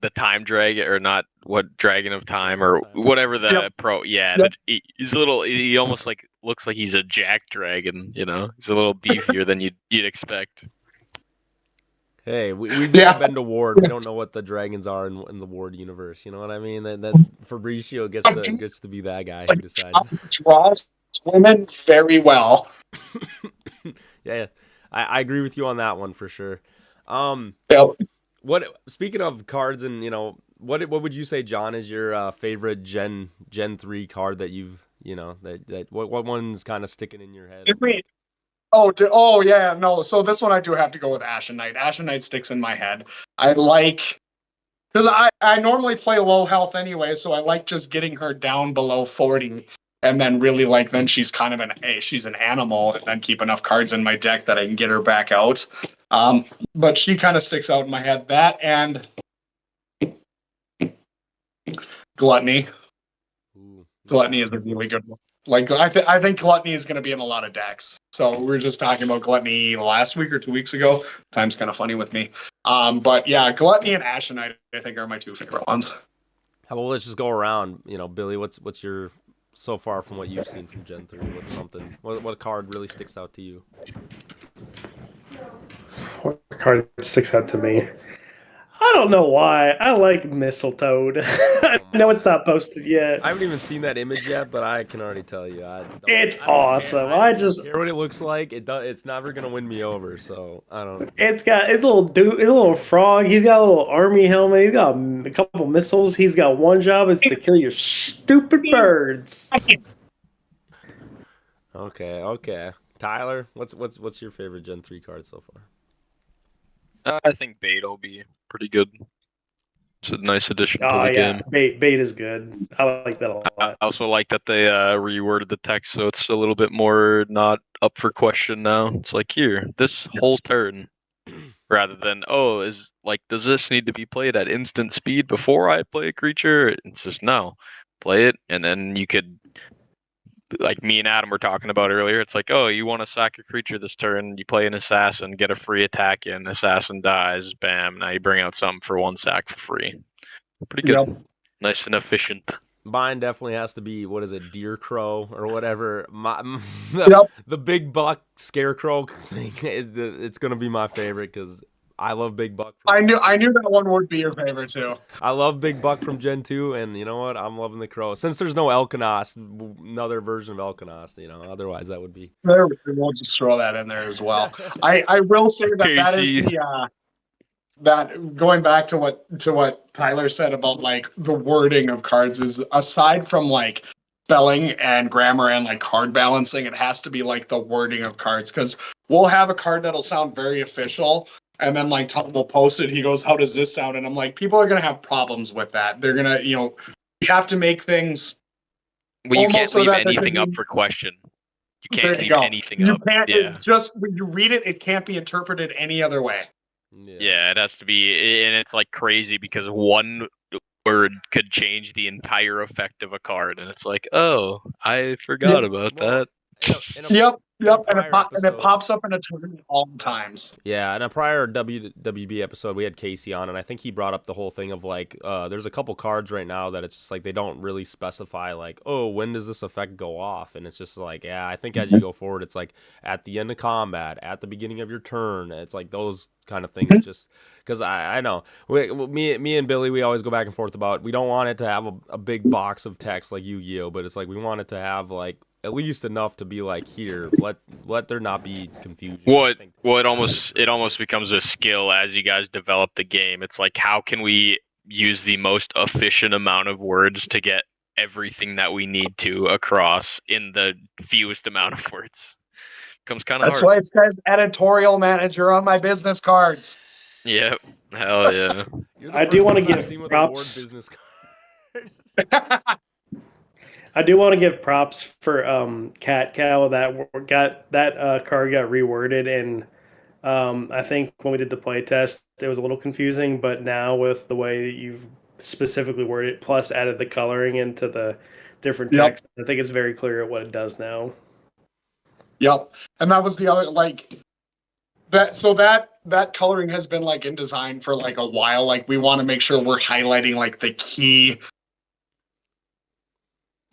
the time drag, or not, what, Dragon of Time, Dragon or of Time. whatever the Yep. pro, yeah, Yep. he's a little, he almost like looks like he's a jack dragon, you know, he's a little beefier than you'd expect. Hey, we've Yeah. never been to Ward. We don't know what the dragons are in the Ward universe. You know what I mean? That Fabricio gets to be that guy who decides. Draws women very well. Yeah, I agree with you on that one for sure. Yep. Speaking of cards, and what would you say, John, is your favorite Gen 3 card that you've that what one's kind of sticking in your head? Oh yeah, no. So this one I do have to go with Ashen Knight. Ashen Knight sticks in my head. I like, because I normally play low health anyway, so I like just getting her down below 40, and then really like then she's kind of she's an animal, and then keep enough cards in my deck that I can get her back out. But she kind of sticks out in my head. That and Gluttony. Ooh, Gluttony yeah. is a really good one. Like I think Gluttony is going to be in a lot of decks. So we were just talking about Gluttony last week or 2 weeks ago. Time's kind of funny with me. But yeah, Gluttony and Ashen Knight I think are my two favorite ones. How about let's just go around. Billy, what's your so far from what you've seen from Gen 3? What card really sticks out to you? What card sticks out to me? I don't know why. I like Mistletoad. I know it's not posted yet. I haven't even seen that image yet, but I can already tell you, It's I don't awesome. Care. I don't care what it looks like. It's never gonna win me over. So I don't. It's got his little dude, his little frog. He's got a little army helmet. He's got a couple missiles. He's got one job: is to kill your stupid birds. Okay. Tyler, what's your favorite Gen 3 card so far? I think Bait will be pretty good. It's a nice addition to Oh the yeah, game. bait is good. I like that a I lot. also like that they reworded the text so it's a little bit more not up for question now. It's like, here, this whole turn, rather than, does this need to be played at instant speed before I play a creature? It's just, no, play it, and then you could, like me and Adam were talking about earlier, it's like, oh, you want to sack a creature this turn, you play an assassin, get a free attack in, assassin dies, bam, now you bring out something for one sack for free. Pretty good. Yep. Nice and efficient. Mine definitely has to be, what is it, Deer Crow or whatever. Yep. The big buck scarecrow thing it's gonna be my favorite because I love Big Buck. I knew that one would be your favorite too. I love Big Buck from Gen 2, and you know what? I'm loving the Crow. Since there's no Elkanos, another version of Elkanos, otherwise that would be. There, we'll just throw that in there as well. I will say that is Casey. that going back to what Tyler said about like the wording of cards is, aside from like spelling and grammar and like card balancing, it has to be like the wording of cards, because we'll have a card that'll sound very official, and then like Tom will post it, he goes, how does this sound? And I'm like, people are gonna have problems with that. They're gonna, you have to make things. Well, you can't So leave that there anything could up be, for question. You there can't you leave go. anything You up. can't, Yeah. just when you read it, it can't be interpreted any other way. Yeah, it has to be, and it's like crazy because one word could change the entire effect of a card, and it's like, oh, I forgot about that. Yep, and prior it episode- pops up in a tournament all the times. Yeah, in a prior WWB episode, we had Casey on, and I think he brought up the whole thing of like, there's a couple cards right now that it's just like they don't really specify like, oh, when does this effect go off? And it's just like, yeah, I think as you go forward, it's like at the end of combat, at the beginning of your turn. It's like those kind of things. Just because I know me and Billy, we always go back and forth about, we don't want it to have a big box of text like Yu-Gi-Oh, but it's like we want it to have like at least enough to be like, here, let there not be confusion. Well, it almost becomes a skill as you guys develop the game. It's like, how can we use the most efficient amount of words to get everything that we need to across in the fewest amount of words? Becomes kind of hard. That's why it says editorial manager on my business cards. Yep. Hell yeah. I do want to give props. I do want to give props for Cat Cow that card got reworded, and I think when we did the play test, it was a little confusing. But now with the way that you've specifically worded it, plus added the coloring into the different text, I think it's very clear what it does now. Yep, and that was the other, like, that coloring has been like in design for like a while. Like we want to make sure we're highlighting like the key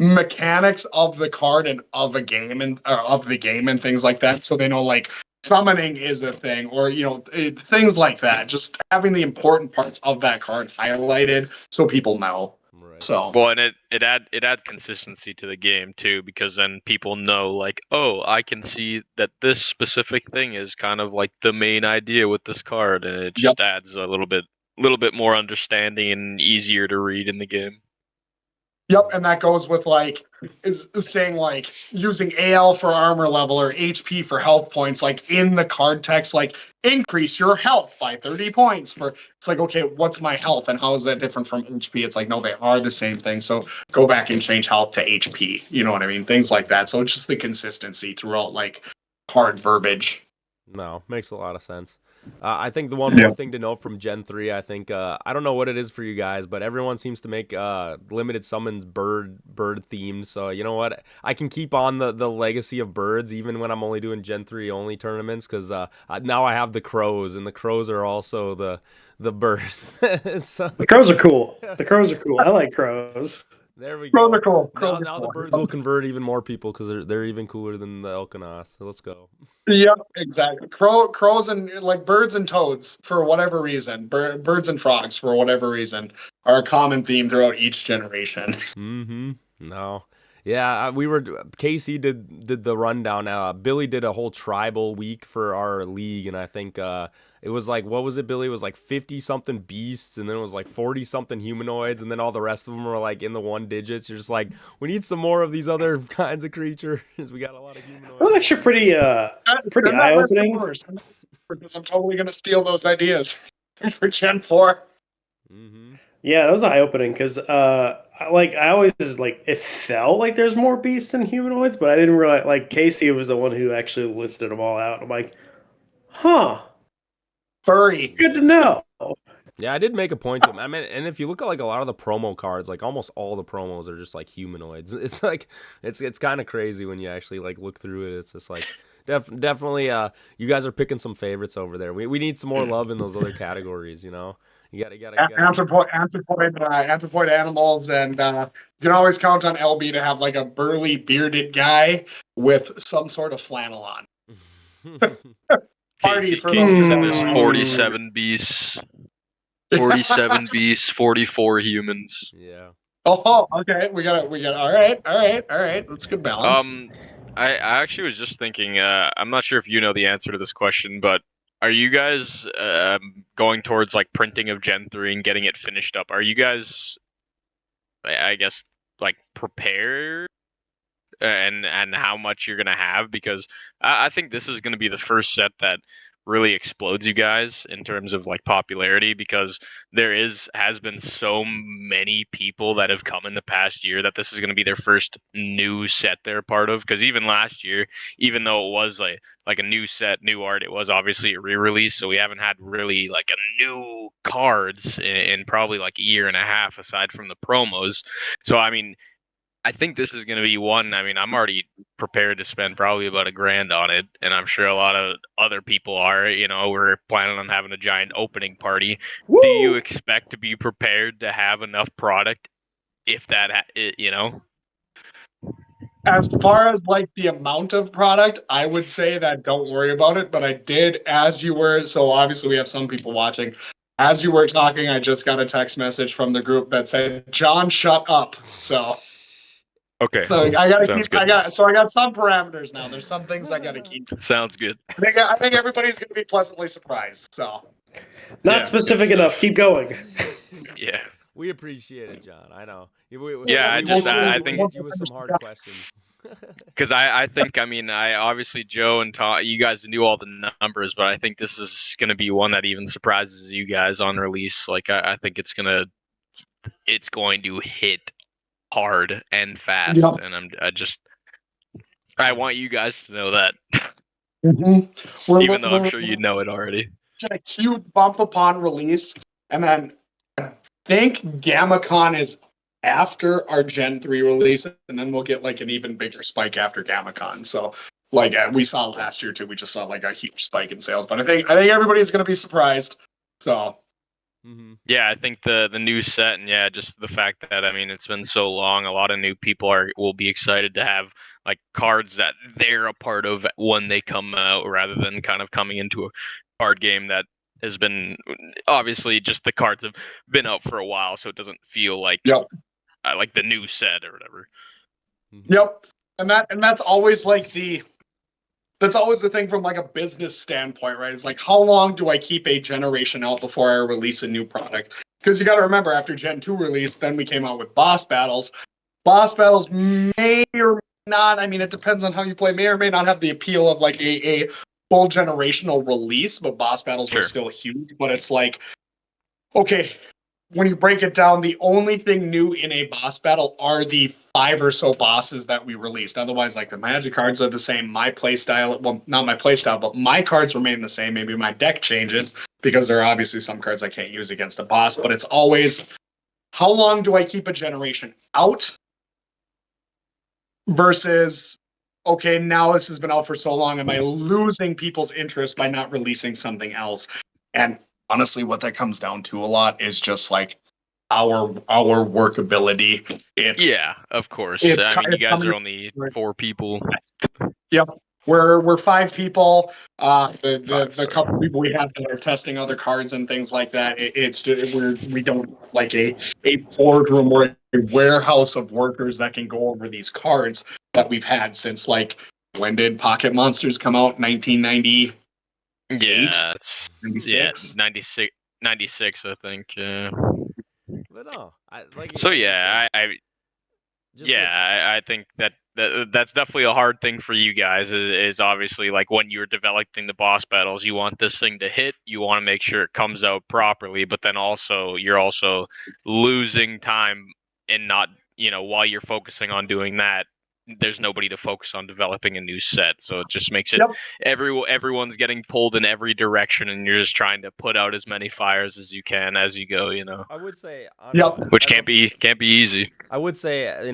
mechanics of the card and of a game and of the game and things like that, so they know like summoning is a thing, or things like that. Just having the important parts of that card highlighted so people know. Right. So Well, and it adds consistency to the game too, because then people know like, oh, I can see that this specific thing is kind of like the main idea with this card, and it just adds a little bit more understanding and easier to read in the game. Yep, and that goes with like is saying like using AL for armor level or HP for health points, like in the card text, like increase your health by 30 points for it's like, okay, what's my health and how is that different from HP? It's like, no, they are the same thing. So go back and change health to HP. You know what I mean? Things like that. So it's just the consistency throughout like card verbiage. No, makes a lot of sense. I think the one more thing to note from Gen 3, I think, I don't know what it is for you guys, but everyone seems to make limited summons bird themed. So you know what? I can keep on the legacy of birds even when I'm only doing Gen 3 only tournaments, because now I have the crows, and the crows are also the birds. So, The crows are cool. The crows are cool. I like crows. there we go. Crows are cool. Crows are Now cool. the birds will convert even more people because they're even cooler than the Elkonos. So let's go. Yep, exactly. Crows and like birds and toads for whatever reason. Birds and frogs for whatever reason are a common theme throughout each generation. Mm-hmm. No. Yeah, we were. Casey did the rundown. Billy did a whole tribal week for our league, and I think it was like, what was it, Billy? It was like 50 something beasts, and then it was like 40 something humanoids, and then all the rest of them were like in the 1 digits. You're just like, we need some more of these other kinds of creatures. We got a lot of humanoids. That was actually pretty They're not eye-opening. listeners, because I'm totally going to steal those ideas for Gen 4. Mm-hmm. Yeah, that was eye-opening because I always like it felt like there's more beasts than humanoids, but I didn't realize like Casey was the one who actually listed them all out. I'm like, huh, Furry. good to know. Yeah, I did make a point to him. I mean, and if you look at like a lot of the promo cards, like almost all the promos are just like humanoids. It's like it's kind of crazy when you actually like look through it. It's just like definitely you guys are picking some favorites over there. We need some more love in those other categories, you know. You gotta Anthropoid animals, and you can always count on LB to have like a burly bearded guy with some sort of flannel on. Party Casey, for Casey those said who there's don't know. 47 beasts, 47 beasts, 44 humans. Yeah. Oh, okay. We got. All right. That's good balance. I actually was just thinking. I'm not sure if you know the answer to this question, but are you guys going towards like printing of Gen 3 and getting it finished up? Are you guys, I guess, like prepared and how much you're gonna have? Because I think this is gonna be the first set that really explodes you guys in terms of like popularity, because has been so many people that have come in the past year that this is going to be their first new set they're part of. Because even last year, even though it was like a new set, new art, it was obviously a re-release, so we haven't had really like a new cards in probably like a year and a half aside from the promos. So I mean, I think this is going to be one. I mean, I'm already prepared to spend probably about $1,000 on it, and I'm sure a lot of other people are. You know, we're planning on having a giant opening party. Woo! Do you expect to be prepared to have enough product if that, you know? As far as like the amount of product, I would say that don't worry about it. But I did, as you were, so obviously we have some people watching. As you were talking, I just got a text message from the group that said, "John, shut up." So. Okay. So I gotta Sounds keep. good. I got some parameters now. There's some things I gotta keep. Sounds good. I think everybody's gonna be pleasantly surprised. So. Not specific enough. Keep going. Yeah. We appreciate it, John. I know. Yeah, I think hit you with some hard questions. Because I think, I mean, I obviously Joe and Tom, you guys knew all the numbers, but I think this is going to be one that even surprises you guys on release. Like I think it's going to hit hard and fast, Yep. and I want you guys to know that, Mm-hmm. even though I'm sure you know it already. A cute bump upon release, and then I think GammaCon is after our Gen 3 release, and then we'll get like an even bigger spike after GammaCon. So like we saw last year too. We just saw like a huge spike in sales, but I think everybody's going to be surprised. So yeah, I think the new set, and yeah, just the fact that, I mean, it's been so long, a lot of new people will be excited to have like cards that they're a part of when they come out, rather than kind of coming into a card game that has been, obviously, just the cards have been out for a while, so it doesn't feel like like the new set or whatever. Yep. And that's always like that's always the thing from like a business standpoint, right? It's like, how long do I keep a generation out before I release a new product? Because you got to remember, after Gen 2 release, then we came out with boss battles. Boss battles may or may not, I mean, it depends on how you play, may or may not have the appeal of like a full generational release, but boss battles were still huge. But it's like, okay, when you break it down, the only thing new in a boss battle are the 5 or so bosses that we released. Otherwise, like the magic cards are the same. My play style, well, not my play style, but my cards remain the same. Maybe my deck changes because there are obviously some cards I can't use against a boss, but it's always, how long do I keep a generation out versus, okay, now this has been out for so long. Am I losing people's interest by not releasing something else? And honestly, what that comes down to a lot is just like our workability. It's Of course. it's I mean, you it's guys coming. are only 4 people. Yep, we're 5 people. The 5, couple people we have that are testing other cards and things like that. It's just, we don't have like a boardroom or a warehouse of workers that can go over these cards that we've had since, like, when did Pocket Monsters come out? 1990. Yeah, it's 96? 96, I think. But no, like So like you yeah, said, just with I think that's definitely a hard thing for you guys. Is obviously, like, when you're developing the boss battles, you want this thing to hit. You want to make sure it comes out properly, but then also you're also losing time and not, while you're focusing on doing that, there's nobody to focus on developing a new set. So it just makes it Yep. everyone's getting pulled in every direction, and you're just trying to put out as many fires as you can as you go. I would say Yep. Which can't be easy. I would say,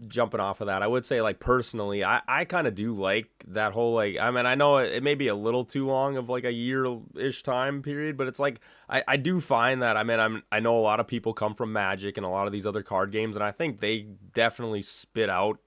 jumping off of that, I would say, like, personally, I kind of do like that whole, like, I mean, I know it may be a little too long of like a year-ish time period, but it's like I do find that, I mean, I know a lot of people come from Magic and a lot of these other card games, and I think they definitely spit out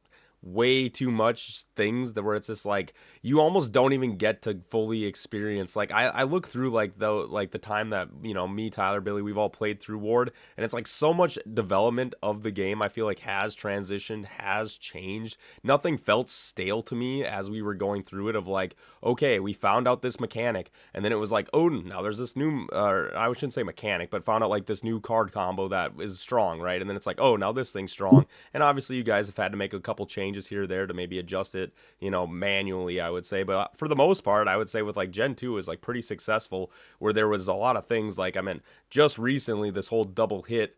way too much things that where it's just like you almost don't even get to fully experience. Like I look through the time that me, Tyler, Billy, we've all played through Ward, and it's like so much development of the game I feel like has transitioned, has changed. Nothing felt stale to me as we were going through it, of like, okay, we found out this mechanic, and then it was like, oh, now there's this new I shouldn't say mechanic, but found out like this new card combo that is strong, right? And then it's like, oh, now this thing's strong. And obviously you guys have had to make a couple changes here or there to maybe adjust it, manually, I would say. But for the most part, I would say with like Gen 2 is like pretty successful, where there was a lot of things like, I mean, just recently this whole double hit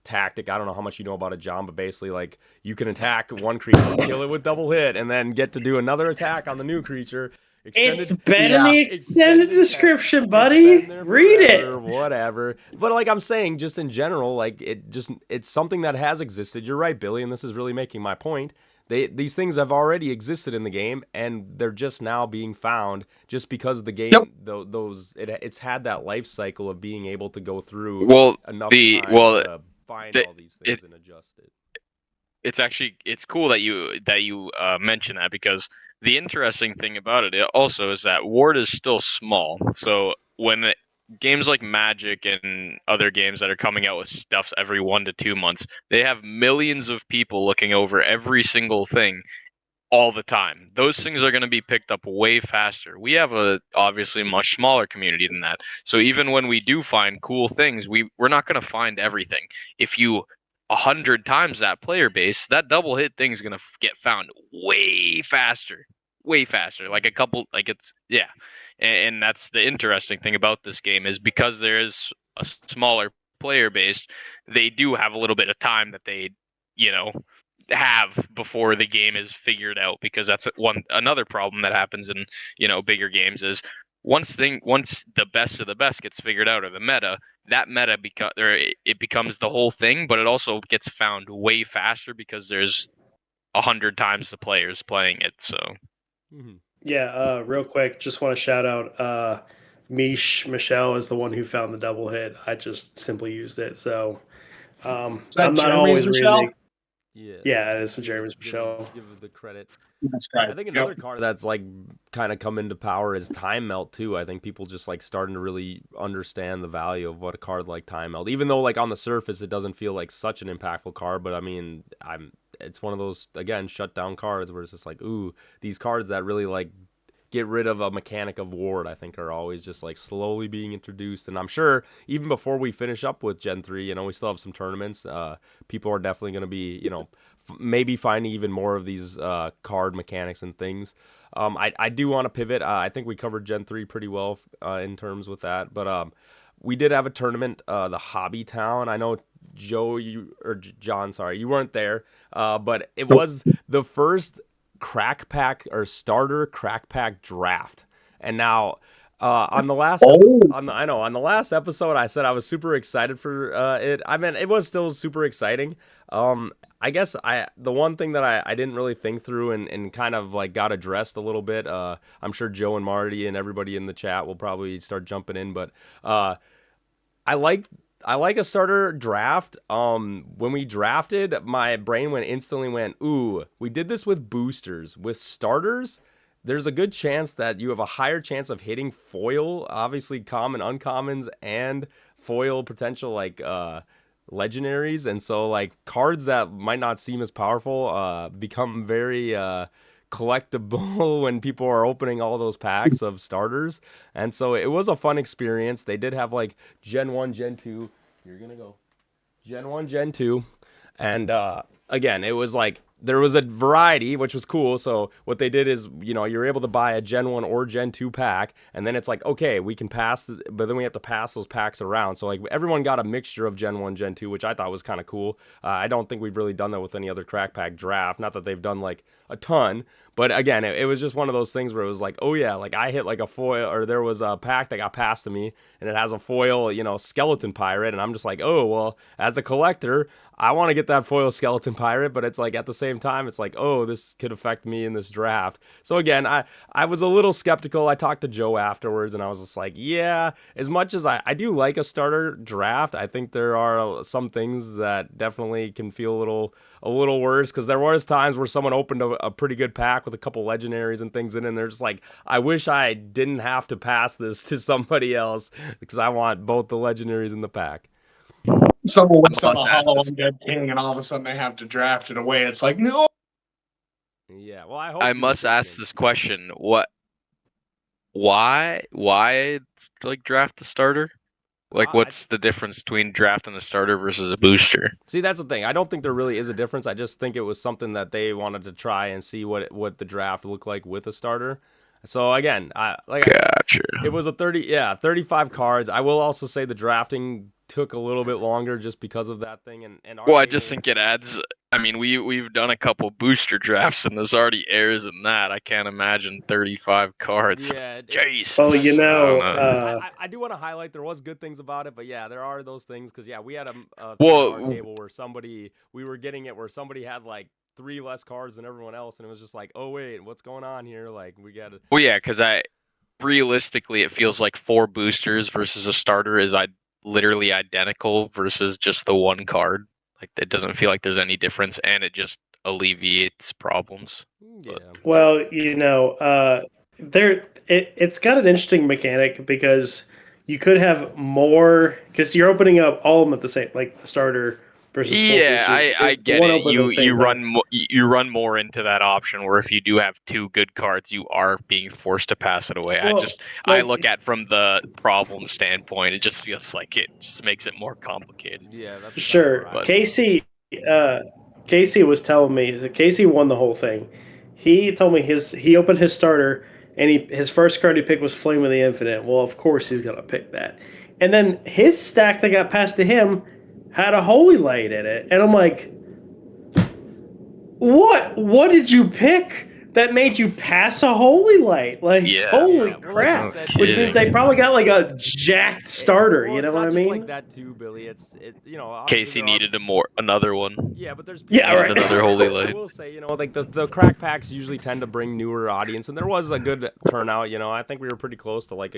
tactic. I don't know how much you know about it, John, but basically, like, you can attack one creature, kill it with double hit, and then get to do another attack on the new creature. It's been in the extended description, It's buddy. been there Read forever, it. whatever. But like I'm saying, just in general, like it's something that has existed. You're right, Billy, and this is really making my point. These things have already existed in the game, and they're just now being found just because the game it's had that life cycle of being able to go through enough time to find all these things and adjust it. It's cool that you mention that, because the interesting thing about it also is that Ward is still small. So when games like Magic and other games that are coming out with stuff every 1 to 2 months, they have millions of people looking over every single thing all the time. Those things are going to be picked up way faster. We have a obviously much smaller community than that. So even when we do find cool things, we're not going to find everything. If you 100 times that player base, that double hit thing is going to get found way faster. Way faster. Like a couple, like, it's, yeah. And that's the interesting thing about this game, is because there is a smaller player base, they do have a little bit of time that they, have before the game is figured out, because that's another problem that happens in bigger games is once the best of the best gets figured out, or the meta, that meta it becomes the whole thing, but it also gets found way faster because there's 100 times the players playing it. So Mhm. Yeah, real quick, just want to shout out Michelle is the one who found the double hit. I just simply used it. So Is that I'm not Jeremy's always reading. Michelle? Yeah. Yeah, it is from Jeremy's Michelle. Give the credit. That's I Christ. think Yep. another card that's like kind of come into power is Time Melt too. I think people just like starting to really understand the value of what a card like Time Melt, even though like on the surface it doesn't feel like such an impactful card, but I mean, it's one of those again shut down cards where it's just like, ooh, these cards that really like get rid of a mechanic of ward, I think are always just like slowly being introduced. And I'm sure even before we finish up with Gen 3, we still have some tournaments. People are definitely going to be, maybe finding even more of these card mechanics and things. I do want to pivot. I think we covered Gen 3 pretty well in terms with that. But we did have a tournament, the Hobby Town. I know Joe, John, sorry, you weren't there. But it was the first crack pack or starter crack pack draft. And now on the last episode, on the last episode I said I was super excited for it. I mean, it was still super exciting. I guess the one thing that I didn't really think through and kind of like got addressed a little bit, I'm sure Joe and Marty and everybody in the chat will probably start jumping in, but I like a starter draft. When we drafted, my brain instantly went, ooh, we did this with boosters. With starters, there's a good chance that you have a higher chance of hitting foil, obviously common, uncommons, and foil potential like legendaries. And so like cards that might not seem as powerful become very collectible when people are opening all those packs of starters. And so it was a fun experience. They did have like Gen 1, Gen 2. You're going to go. Gen 1, Gen 2. And again, it was like there was a variety, which was cool. So what they did is, you're able to buy a Gen 1 or Gen 2 pack, and then it's like, okay, we can pass, but then we have to pass those packs around. So like everyone got a mixture of Gen 1, Gen 2, which I thought was kind of cool. I don't think we've really done that with any other crack pack draft. Not that they've done like a ton, but again, it was just one of those things where it was like, oh yeah, like I hit like a foil, or there was a pack that got passed to me, and it has a foil, skeleton pirate, and I'm just like, oh, well, as a collector, I want to get that foil skeleton pirate, but it's like at the same time, it's like, oh, this could affect me in this draft. So again, I was a little skeptical. I talked to Joe afterwards, and I was just like, yeah, as much as I do like a starter draft, I think there are some things that definitely can feel a little worse, because there was times where someone opened a pretty good pack with a couple legendaries and things in it, and they're just like, I wish I didn't have to pass this to somebody else because I want both the legendaries in the pack. Someone whips out a must ask hollow this- undead king, and all of a sudden they have to draft it away. It's like, no. Yeah, well, I hope I you must were ask thinking. this question: why like draft the starter? Like, what's the difference between drafting a starter versus a booster? See, that's the thing. I don't think there really is a difference. I just think it was something that they wanted to try and see what the draft looked like with a starter. So again, I Gotcha. said, it was 35 cards. I will also say the drafting took a little bit longer just because of that thing. And our Well, I just table- think it adds. I mean, we've done a couple booster drafts, and there's already errors in that. I can't imagine 35 cards. Yeah, Jesus. Well, I don't know. I do want to highlight there was good things about it, but yeah, there are those things because we had a thing on Well, our table where we were getting it where somebody had like 3 less cards than everyone else, and it was just like, oh wait, what's going on here? Like we got to. Well, yeah, because realistically, it feels like 4 boosters versus a starter is literally identical versus just the one card. Like, it doesn't feel like there's any difference, and it just alleviates problems. Yeah. Well, it's got an interesting mechanic because you could have more, because you're opening up all of them at the same, like the starter versus four Yeah, boosters. I It's the get one it. open at the same time. You run more into that option where if you do have 2 good cards, you are being forced to pass it away. Well, I like- look at from the problem standpoint, it just feels like it just makes it more complicated. Yeah, that's Sure. kinda where I- Casey was telling me that Casey won the whole thing. He told me he opened his starter and his first card he picked was Flame of the Infinite. Well, of course he's gonna pick that. And then his stack that got passed to him had a Holy Light in it, and I'm like, what? What did you pick? that made you pass a holy light. Like, Yeah. holy Yeah, well, like you crap. said, Which kidding. means they it's probably not got just- like a jacked starter, well, you it's know what not I just mean? like that too, Billy. Obviously Casey there are needed another one. Yeah, but there's Yeah, people, right. Another holy I light. will say, like the crack packs usually tend to bring newer audience, and there was a good turnout. I think we were pretty close to like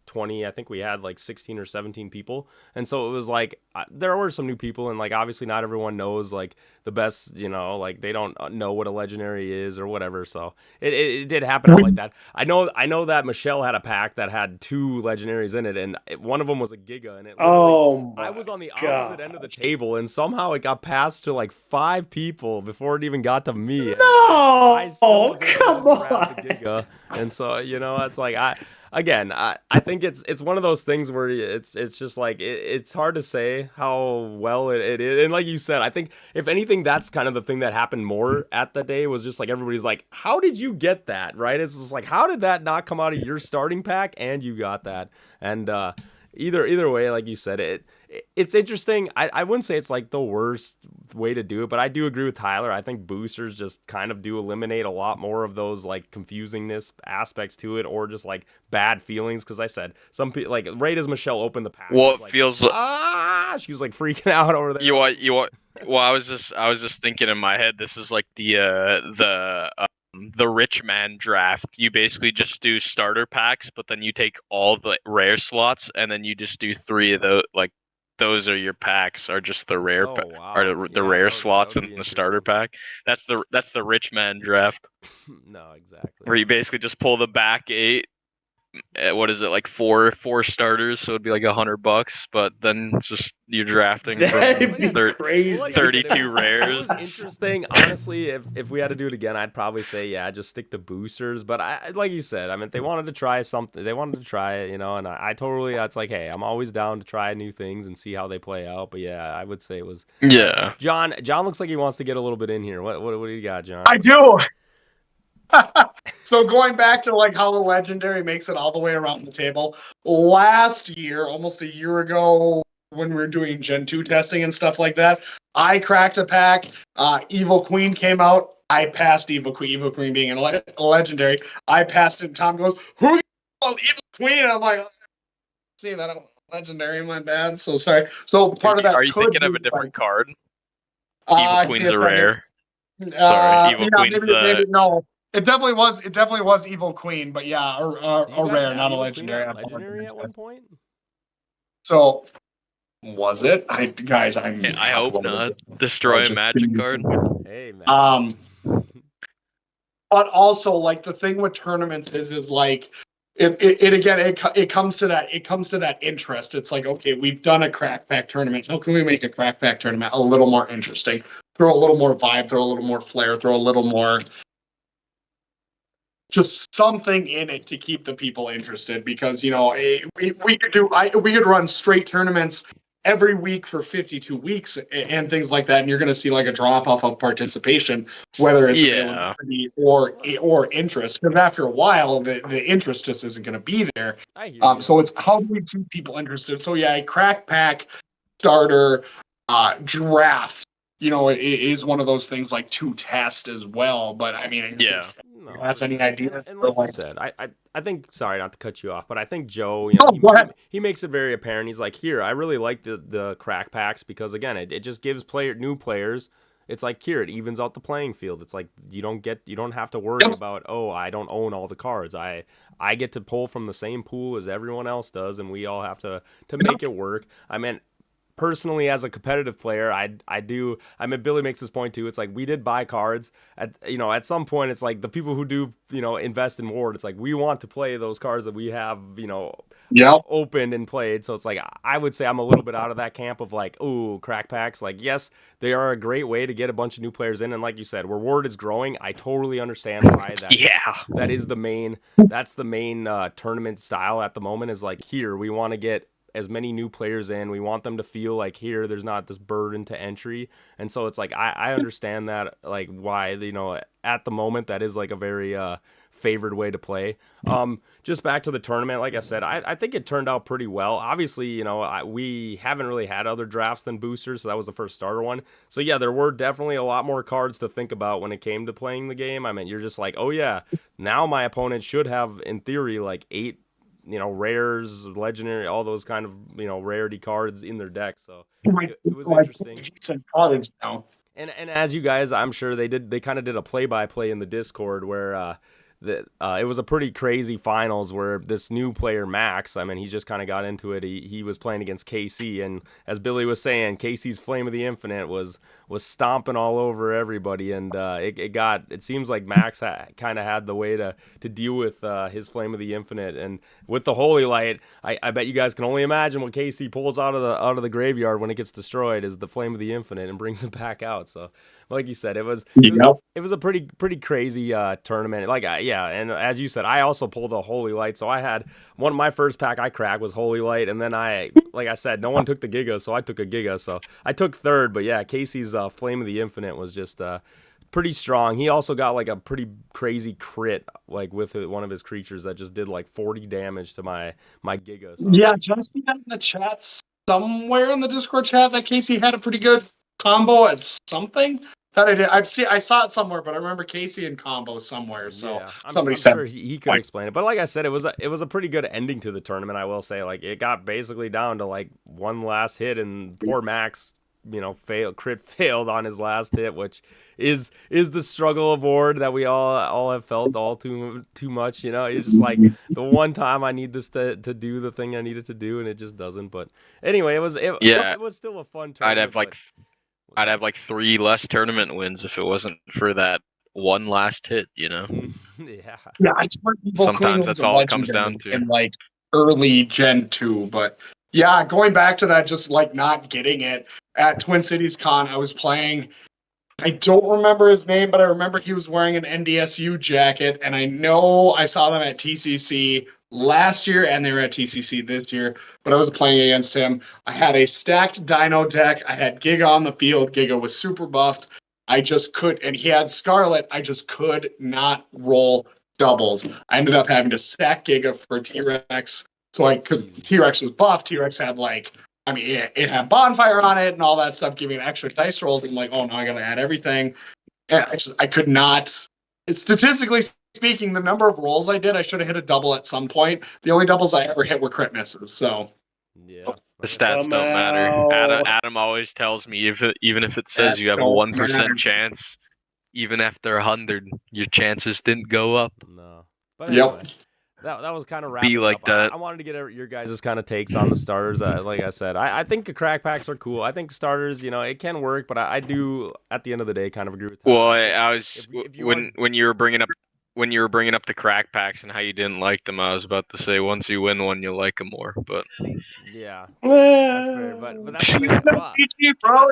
20. I think we had like 16 or 17 people, and so it was like there were some new people, and like obviously not everyone knows like the best. Like they don't know what a legendary is or whatever. So it did happen out like that. I know that Michelle had a pack that had 2 legendaries in it, and one of them was a Giga, and it literally. Oh my I was on the God. opposite end of the table, and somehow it got passed to like 5 people before it even got to me. And No, I still was able to come just grab the on. Giga, and so it's like I think it's one of those things where it's just like it's hard to say how well it is, and like you said, I think if anything, that's kind of the thing that happened more at the day was just like everybody's like, how did you get that? Right? It's just like how did that not come out of your starting pack and you got that? And either way, like you said, it's interesting. I wouldn't say it's like the worst way to do it, but I do agree with Tyler. I think boosters just kind of do eliminate a lot more of those like confusingness aspects to it, or just like bad feelings. Because I said some people like right as Michelle opened the pack, Well, was like, it feels she was like freaking out over there. you what? Well, I was just thinking in my head. This is like the rich man draft. You basically just do starter packs, but then you take all the rare slots, and then you just do 3 of those. Like those are your packs, are just the rare Oh wow, are the yeah, rare that slots would in be the starter interesting. pack. That's the rich man draft, No, exactly. where you basically just pull the back 8. What is it, like four starters? So it'd be like $100, but then it's just you're drafting That'd from be Well, like I said, crazy. 32 it rares. was interesting. Honestly, if we had to do it again, I'd probably say yeah, just stick to boosters. But I like you said, I mean, they wanted to try something. They wanted to try it, and I totally. It's like, hey, I'm always down to try new things and see how they play out. But yeah, I would say it was. Yeah. John looks like he wants to get a little bit in here. What do you got, John? I do. So going back to like how the legendary makes it all the way around the table. Last year, almost a year ago, when we were doing Gen 2 testing and stuff like that, I cracked a pack. Evil Queen came out. I passed Evil Queen. Evil Queen being a legendary. I passed it. Tom goes, "Who called Evil Queen?" And I'm like, "See that legendary, my bad. So sorry." So part of that Are you could thinking of be a different like, card? Evil Queen's yes, a I did. rare. Sorry, Evil Yeah, Queen's maybe the. no. It definitely was. It definitely was Evil Queen, but yeah, Did you a guys rare, have not a Evil Queen legendary. at I legendary apologize, at guys. one point? So was it? Guys, I'm I half hope loaded. not. Oh, Destroy a just give magic me a card. second. Hey man. Um, but also like the thing with tournaments is like it comes to that interest. It's like, okay, we've done a crack pack tournament. How can we make a crack pack tournament a little more interesting? Throw a little more vibe, throw a little more flair, throw a little more just something in it to keep the people interested, because we could run straight tournaments every week for 52 weeks and things like that, and you're going to see like a drop off of participation, whether it's Yeah. availability or interest, because after a while the interest just isn't going to be there. I hear you. So it's how do we keep people interested? So yeah, a crack pack starter draft, is one of those things like to test as well. But I mean, Yeah. No, has for any sure. idea? And for like you said, I think, sorry not to cut you off, but I think Joe, Oh, go ahead. he makes it very apparent. He's like, here, I really like the crack packs because again, it just gives new players. It's like here, it evens out the playing field. It's like you don't have to worry Yep. about, oh, I don't own all the cards. I get to pull from the same pool as everyone else does, and we all have to make it work. I mean, personally, as a competitive player, I do. I mean, Billy makes this point too. It's like we did buy cards at some point. It's like the people who do invest in Ward. It's like we want to play those cards that we have Yep. opened and played. So it's like I would say I'm a little bit out of that camp of like, ooh, crack packs. Like yes, they are a great way to get a bunch of new players in, and like you said, where Ward is growing, I totally understand why that is the main. That's the main tournament style at the moment. Is like here we want to get as many new players in. We want them to feel like here there's not this burden to entry. And so it's like I understand that, like why at the moment that is like a very favored way to play. Just back to the tournament, like I said, I think it turned out pretty well. Obviously, you know, we haven't really had other drafts than boosters, so that was the first starter one. So yeah, there were definitely a lot more cards to think about when it came to playing the game. I mean, you're just like, oh yeah, now my opponent should have, in theory, like 8, you know, rares, legendary, all those kind of, you know, rarity cards in their deck. So it was interesting. Decent cards now. And as you guys, I'm sure they kind of did a play-by-play in the Discord where it was a pretty crazy finals where this new player Max, I mean, he just kind of got into it. He was playing against KC, and as Billy was saying, KC's Flame of the Infinite was stomping all over everybody, and it seems like Max kind of had the way to deal with his Flame of the Infinite, and with the Holy Light, I bet you guys can only imagine what KC pulls out of the graveyard when it gets destroyed is the Flame of the Infinite and brings it back out. So, like you said, it was a pretty crazy tournament. Like yeah, and as you said, I also pulled a Holy Light, so I had one of my first pack I cracked was Holy Light, and then like I said, no one took the Giga, so I took a Giga, so I took third. But yeah, Casey's Flame of the Infinite was just pretty strong. He also got like a pretty crazy crit, like with one of his creatures that just did like 40 damage to my Giga. So. Yeah, did I see that in the chat somewhere in the Discord chat that Casey had a pretty good combo at something? That I did. I saw it somewhere, but I remember Casey in combo somewhere. So yeah, I'm said sure he could explain it. But like I said, it was a pretty good ending to the tournament. I will say, like it got basically down to like one last hit, and poor Max, you know, failed on his last hit, which is the struggle of Ward that we all have felt all too much. You know, it's just like the one time I need this to do the thing I needed to do, and it just doesn't. But anyway, it was still a fun tournament. I'd have like 3 less tournament wins if it wasn't for that one last hit, you know? Yeah. Yeah, I swear sometimes that's all it comes down to. In like early Gen 2, but yeah, going back to that, just like not getting it at Twin Cities Con, I was playing. I don't remember his name, but I remember he was wearing an NDSU jacket, and I know I saw them at TCC last year, and they were at TCC this year, but I was playing against him. I had a stacked Dino deck. I had Giga on the field. Giga was super buffed. I just could, and he had Scarlet. I just could not roll doubles. I ended up having to stack Giga for T-Rex. So because T-Rex was buffed, T-Rex had like, I mean, it had Bonfire on it and all that stuff, giving extra dice rolls. And I'm like, oh no, I gotta add everything. And I could not. Statistically speaking, the number of rolls I did, I should have hit a double at some point. The only doubles I ever hit were crit misses. So yeah, the stats don't matter. Adam always tells me even if it says you have a 1% chance, even after 100, your chances didn't go up. No, but anyway. Yep. That was kind of wrapping Be like up. that. I wanted to get your guys' kind of takes on the starters. Like I said, I think the crack packs are cool. I think starters, you know, it can work, but I do at the end of the day kind of agree with. Well, I was when you were bringing up the crack packs and how you didn't like them, I was about to say once you win one, you'll like them more. But yeah, that's fair. But that's the thing.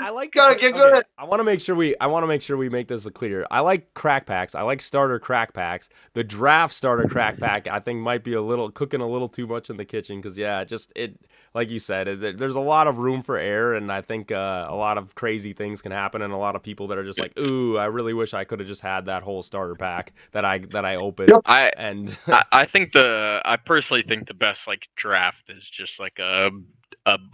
I like gotta get good. Okay, I want to make sure we make this clear. I like crack packs. I like starter crack packs. The draft starter crack pack I think might be cooking a little too much in the kitchen because it like you said, there's a lot of room for error, and I think a lot of crazy things can happen, and a lot of people that are just like, ooh, I really wish I could have just had that whole starter pack that I opened. Yep. I personally think the best like draft is just like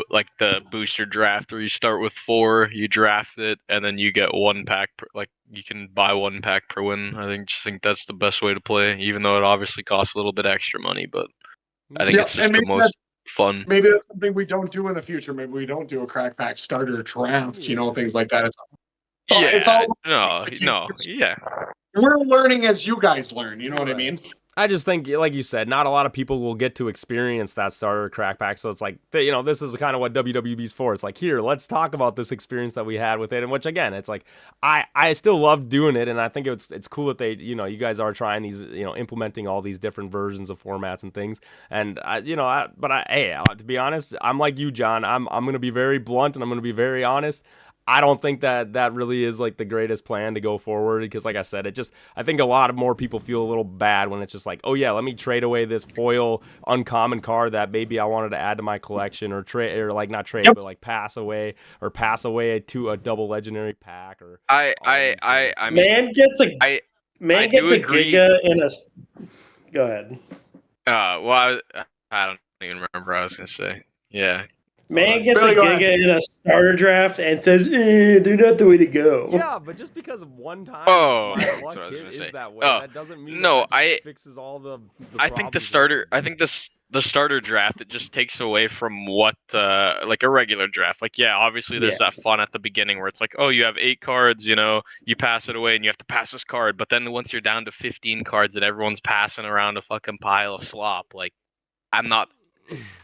like the booster draft where you start with 4, you draft it, and then you get 1 pack like you can buy 1 pack per win. I think that's the best way to play, even though it obviously costs a little bit extra money, but I think it's just the most fun. Maybe that's something we don't do in the future. Maybe we don't do a crack pack starter draft, things like that. Yeah. We're learning as you guys learn, you know what I mean? I just think, like you said, not a lot of people will get to experience that starter crack pack. So it's like, this is kind of what WWB's for. It's like, here, let's talk about this experience that we had with it. And which, again, it's like, I still love doing it. And I think it's cool that they, you guys are trying these, implementing all these different versions of formats and things. And, to be honest, I'm like you, John. I'm going to be very blunt and I'm going to be very honest. I don't think that really is like the greatest plan to go forward because, like I said, I think a lot of more people feel a little bad when it's just like, oh yeah, let me trade away this foil uncommon card that maybe I wanted to add to my collection or but like pass away to a double legendary pack or. I mean, man gets a Man do gets a agree. Giga in a. Go ahead. Well, I don't even remember what I was gonna say. Yeah. Man gets a Billy, go ahead. Giga in a starter draft and says, they're not the way to go. Yeah, but just because of one time Oh, my that's luck what I was hit gonna is say. that way, Oh, that doesn't mean no, that just fixes all the I think the problems starter. later. I think the starter draft, it just takes away from what like a regular draft. Like, yeah, obviously there's that fun at the beginning where it's like, oh, you have 8 cards, you pass it away and you have to pass this card. But then once you're down to 15 cards and everyone's passing around a fucking pile of slop, like I'm not.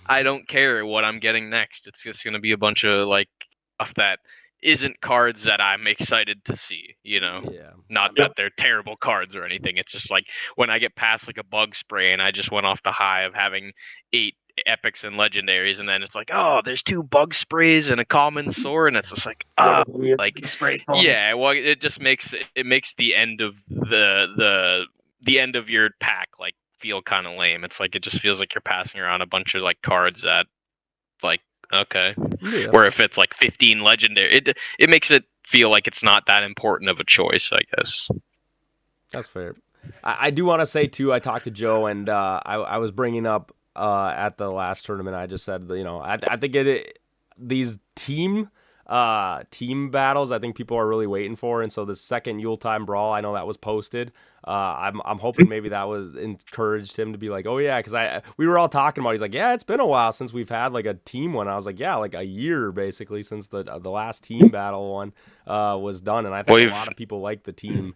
I don't care what I'm getting next. It's just gonna be a bunch of like stuff that isn't cards that I'm excited to see. Yeah. Not that they're terrible cards or anything. It's just like when I get past like a bug spray and I just went off the high of having 8 epics and legendaries, and then it's like, oh, there's 2 bug sprays and a common sword, and it's just like, like yeah. Well, it just makes the end of the end of your pack like feel kind of lame. It's like it just feels like you're passing around a bunch of like cards that like okay. Yeah. Where if it's like 15 legendary, it makes it feel like it's not that important of a choice, I guess. That's fair. I do want to say too. I talked to Joe, and I was bringing up at the last tournament. I just said, I think these team battles. I think people are really waiting for, and so the second Yuletime Brawl, I know that was posted. I'm hoping maybe that was encouraged him to be like, oh yeah, because we were all talking about. He's like, yeah, it's been a while since we've had like a team one. I was like, yeah, like a year basically since the last team battle one was done, and I think a lot of people like the team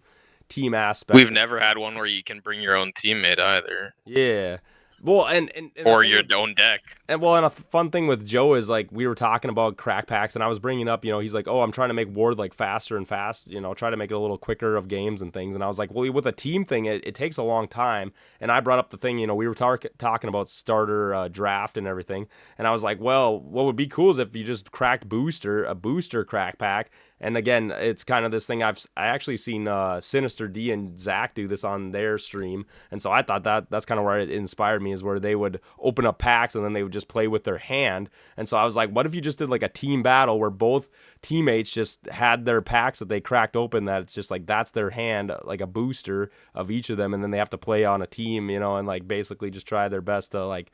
aspect. We've never had one where you can bring your own teammate either. Yeah. Well, and or your own deck. And a fun thing with Joe is like we were talking about crack packs, and I was bringing up, he's like, oh, I'm trying to make Ward like faster and fast, try to make it a little quicker of games and things. And I was like, well, with a team thing, it takes a long time. And I brought up the thing, we were talking about starter draft and everything, and I was like, well, what would be cool is if you just cracked a booster crack pack. And again, it's kind of this thing I actually seen Sinister D and Zach do this on their stream, and so I thought that's kind of where it inspired me, is where they would open up packs and then they would just play with their hand. And so I was like, what if you just did like a team battle where both teammates just had their packs that they cracked open, that it's just like that's their hand, like a booster of each of them, and then they have to play on a team, and like basically just try their best to like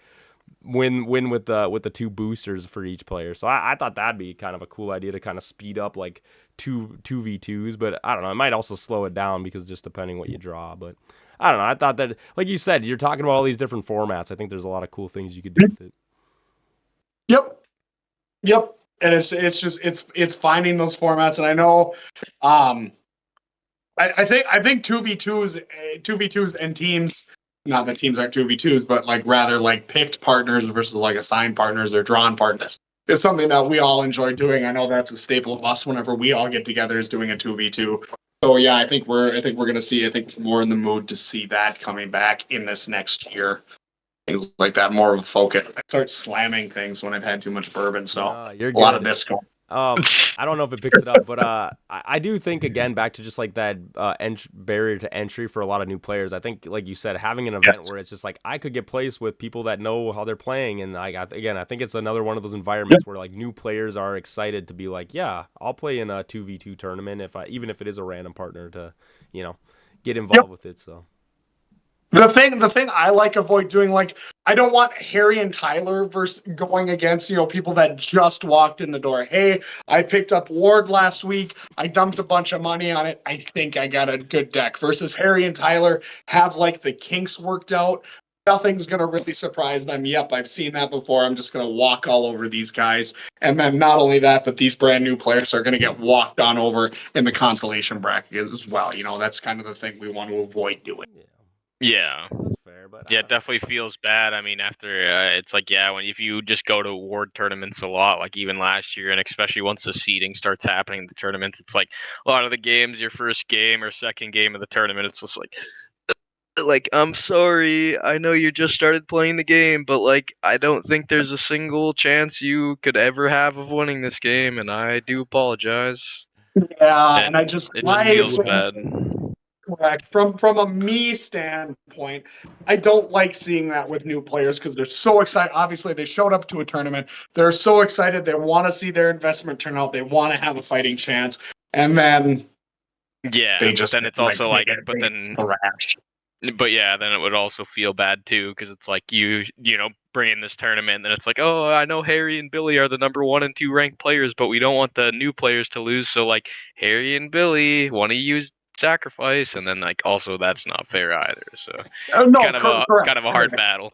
win with the 2 boosters for each player. So I thought that'd be kind of a cool idea to kind of speed up like 2v2s, but I don't know, it might also slow it down because just depending what you draw. But I don't know, I thought that, like you said, you're talking about all these different formats. I think there's a lot of cool things you could do with it. Yep. And it's finding those formats. And I know I think 2v2s and teams, not that teams aren't 2v2s, but like rather like picked partners versus like assigned partners or drawn partners, is something that we all enjoy doing. I know that's a staple of us whenever we all get together, is doing a 2v2. So yeah, I think we're gonna see, more in the mood to see that coming back in this next year. Things like that, more of a focus. I start slamming things when I've had too much bourbon, so You're a lot of good. this going. I don't know if it picks it up, but I do think, again, back to just like that barrier to entry for a lot of new players. I think, like you said, having an event where it's just like I could get placed with people that know how they're playing, and I think it's another one of those environments where like new players are excited to be like, yeah, I'll play in a 2v2 tournament even if it is a random partner to get involved with it. So. The thing I avoid doing, like, I don't want Harry and Tyler versus going against, people that just walked in the door. Hey, I picked up Ward last week. I dumped a bunch of money on it. I think I got a good deck. Versus Harry and Tyler have like the kinks worked out. Nothing's going to really surprise them. Yep, I've seen that before. I'm just going to walk all over these guys. And then not only that, but these brand new players are going to get walked on over in the consolation bracket as well. That's kind of the thing we want to avoid doing. Yeah. That's fair, but yeah, it definitely feels bad. I mean, after it's like, yeah, if you just go to Ward tournaments a lot, like even last year, and especially once the seeding starts happening in the tournaments, it's like a lot of the games, your first game or second game of the tournament, it's just like I'm sorry, I know you just started playing the game, but like I don't think there's a single chance you could ever have of winning this game, and I do apologize. Yeah, and it just feels bad. Correct. From a me standpoint, I don't like seeing that with new players because they're so excited. Obviously, they showed up to a tournament. They're so excited. They want to see their investment turn out. They want to have a fighting chance. And then Yeah, They but just then it's also like, but they then, thrash. but yeah, then it would also feel bad too, because it's like you know, bring in this tournament, and it's like, oh, I know Harry and Billy are the number 1 and 2 ranked players, but we don't want the new players to lose, so like Harry and Billy want to use sacrifice, and then like also that's not fair either. So it's No, kind of a hard battle.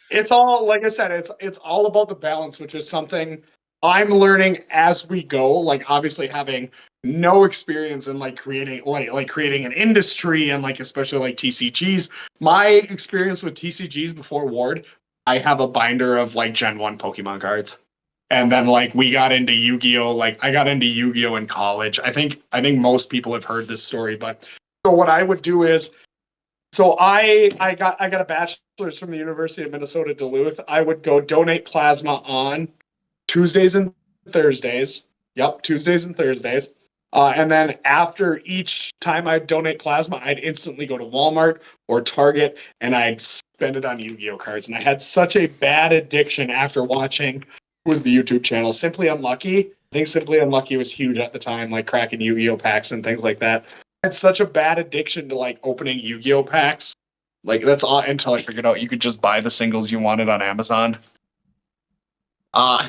It's all, like I said, it's all about the balance, which is something I'm learning as we go. Like obviously having no experience in like creating creating an industry and like especially like TCGs. My experience with TCGs before Ward, I have a binder of like Gen 1 Pokemon cards. And then like we got into Yu-Gi-Oh! Like I got into Yu-Gi-Oh! In college. I think most people have heard this story, but so what I would do is so I got a bachelor's from the University of Minnesota Duluth. I would go donate plasma on Tuesdays and Thursdays. Yep, Tuesdays and Thursdays. And then after each time I'd donate plasma, I'd instantly go to Walmart or Target and I'd spend it on Yu-Gi-Oh cards. And I had such a bad addiction after watching was the YouTube channel Simply Unlucky. I think Simply Unlucky was huge at the time, like cracking Yu-Gi-Oh packs and things like that. I had such a bad addiction to like opening Yu-Gi-Oh packs. Like that's all until I figured out you could just buy the singles you wanted on Amazon. Uh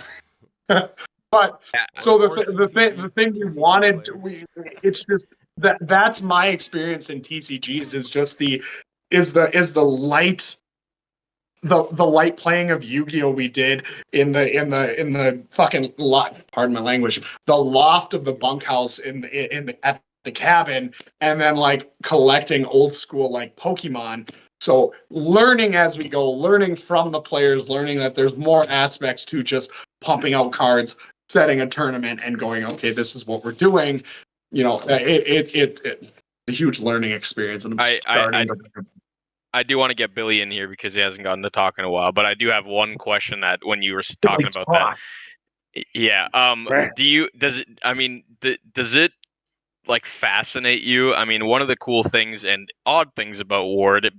but Yeah. so Or the thing we TCG wanted players. it's just that's my experience in TCGs is just the light the light playing of Yu-Gi-Oh we did in the fucking lot, pardon my language, the loft of the bunkhouse at the cabin, and then like collecting old school like Pokemon. So learning as we go, learning from the players, learning that there's more aspects to just pumping out cards, setting a tournament, and going, okay, this is what we're doing. You know, it's a huge learning experience, and I'm starting to. I do want to get Billy in here because he hasn't gotten to talk in a while, but I do have one question that when you were talking about that, yeah. Does it like fascinate you? I mean, one of the cool things and odd things about Ward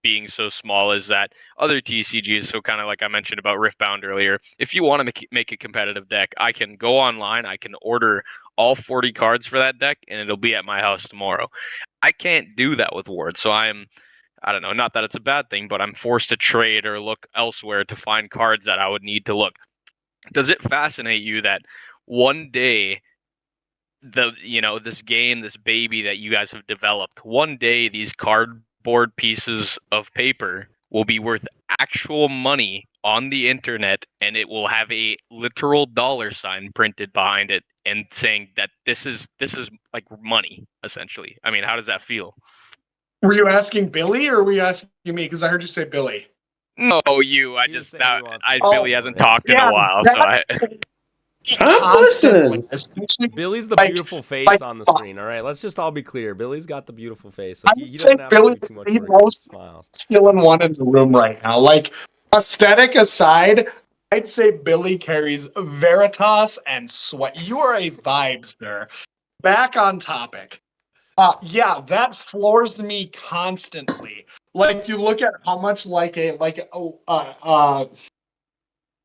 being so small is that other TCGs, so kind of like I mentioned about Riftbound earlier, if you want to make a competitive deck, I can go online, I can order all 40 cards for that deck, and it'll be at my house tomorrow. I can't do that with Ward, so I don't know, not that it's a bad thing, but I'm forced to trade or look elsewhere to find cards that I would need to look. Does it fascinate you that one day this game, this baby that you guys have developed, one day these cardboard pieces of paper will be worth actual money on the internet, and it will have a literal dollar sign printed behind it and saying that this is like money essentially? I mean, how does that feel? Were you asking Billy or were you asking me? Because I heard you say Billy. No, you. He was saying he wants to talk Billy to hasn't Billy. talked in a Yeah, while, so that I'm constantly, listening. especially Billy's the like beautiful face like on the screen. All right, let's just all be clear. Billy's got the beautiful face. I Like he would say doesn't have to do Billy's too much the work. He just most smiles. skilled one in the room right now. Like aesthetic aside, I'd say Billy carries Veritas and sweat. You are a vibe, sir. Back on topic. Yeah, that floors me constantly. Like you look at how much like a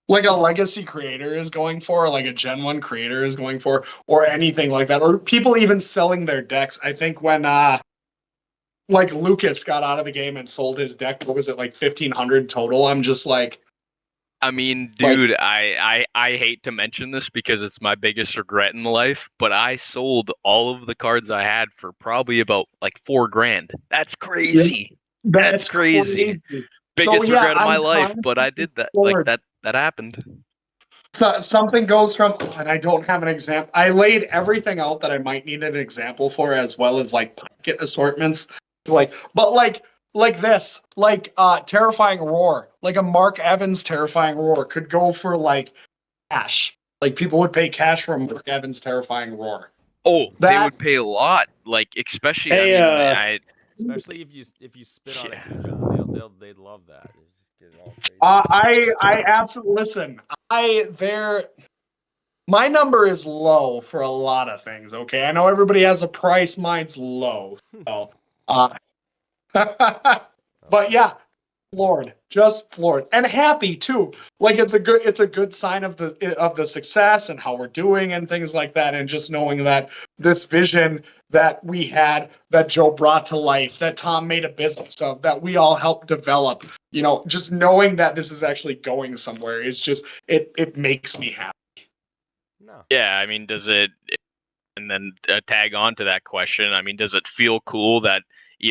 legacy creator is going for, like a Gen 1 creator is going for, or anything like that, or people even selling their decks. I think when like Lucas got out of the game and sold his deck, what was it, like 1,500 total? I'm just I mean, like dude, I hate to mention this because it's my biggest regret in life, but I sold all of the cards I had for probably about like $4,000. That's yeah, crazy. That's that's crazy. crazy. So Biggest yeah, regret of my I'm life, but I constantly did that. Like floored. that happened. So something goes from, and I don't have an example. I laid everything out that I might need an example for, as well as like pocket assortments. But like this, like Terrifying Roar, like a Mark Evans Terrifying Roar could go for like cash. Like people would pay cash for a Mark Evans Terrifying Roar. Oh, they That would pay a lot. Like especially, I Hey, mean, I Especially if you spit on it yeah. too, John. They'd love that. They just get all crazy. I absolutely listen. I there My number is low for a lot of things. Okay, I know everybody has a price. Mine's low. So, uh, That's but funny. yeah, just floored, and happy too. Like it's a good sign of the success and how we're doing and things like that. And just knowing that this vision that we had, that Joe brought to life, that Tom made a business of, that we all helped develop. Just knowing that this is actually going somewhere is just it makes me happy. No. Yeah, I mean, does it? And then tag on to that question. I mean, does it feel cool that,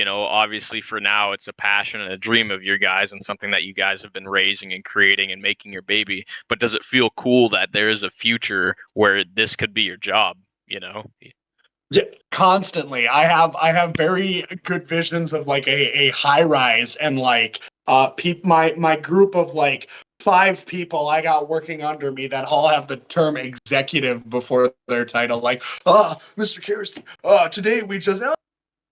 obviously for now it's a passion and a dream of your guys and something that you guys have been raising and creating and making your baby, but does it feel cool that there is a future where this could be your job, Yeah, constantly. I have very good visions of like a high rise, and like my group of like 5 people I got working under me that all have the term executive before their title. Like, Mr. Kirsten, today we just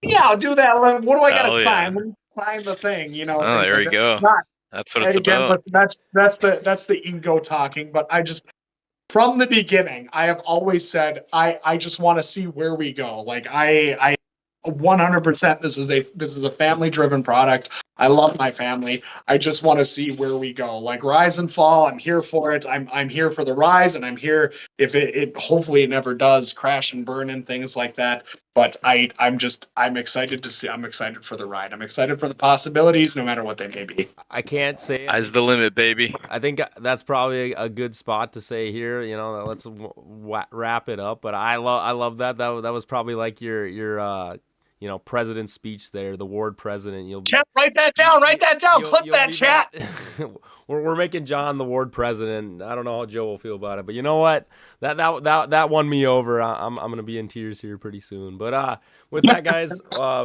yeah, I'll do that. Like, what do I gotta Hell yeah. sign? Let me sign the thing, Oh, things there like we that. go. Not That's what it's again, about. but that's the ego talking. But I just, from the beginning, I have always said I just want to see where we go. Like I 100%, this is a family driven product. I love my family. I just want to see where we go. Like rise and fall, I'm here for it. I'm here for the rise, and I'm here if it hopefully it never does crash and burn and things like that. But I'm excited to see. I'm excited for the ride. I'm excited for the possibilities, no matter what they may be. I can't say it. Sky's the limit, baby. I think that's probably a good spot to say here. Let's wrap it up. But I love that. That was probably like your president's speech there, the ward president. You'll be, Chat, write that down. Write that down. Clip you'll that, be chat. we're making John the ward president. I don't know how Joe will feel about it, but you know what? That won me over. I'm gonna be in tears here pretty soon. But with that, guys,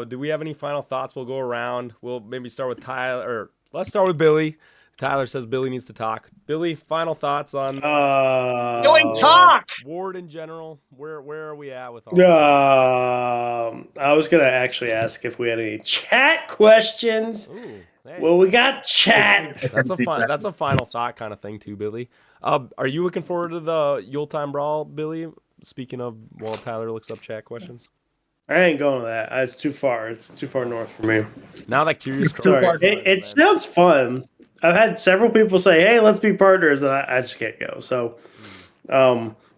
do we have any final thoughts? We'll go around. We'll maybe start with Tyler, or let's start with Billy. Tyler says Billy needs to talk. Billy, final thoughts on Doing talk. ward in general. Where are we at with all this? I was gonna actually ask if we had any chat questions. Ooh, hey. Well, we got chat. That's a final thought kind of thing too, Billy. Are you looking forward to the Yuletime Brawl, Billy? Speaking of, while Tyler looks up chat questions. I ain't going to that. It's too far. It's too far north for me. Now that Curious Sorry. It sounds fun. I've had several people say, "Hey, let's be partners," and I just can't go. So,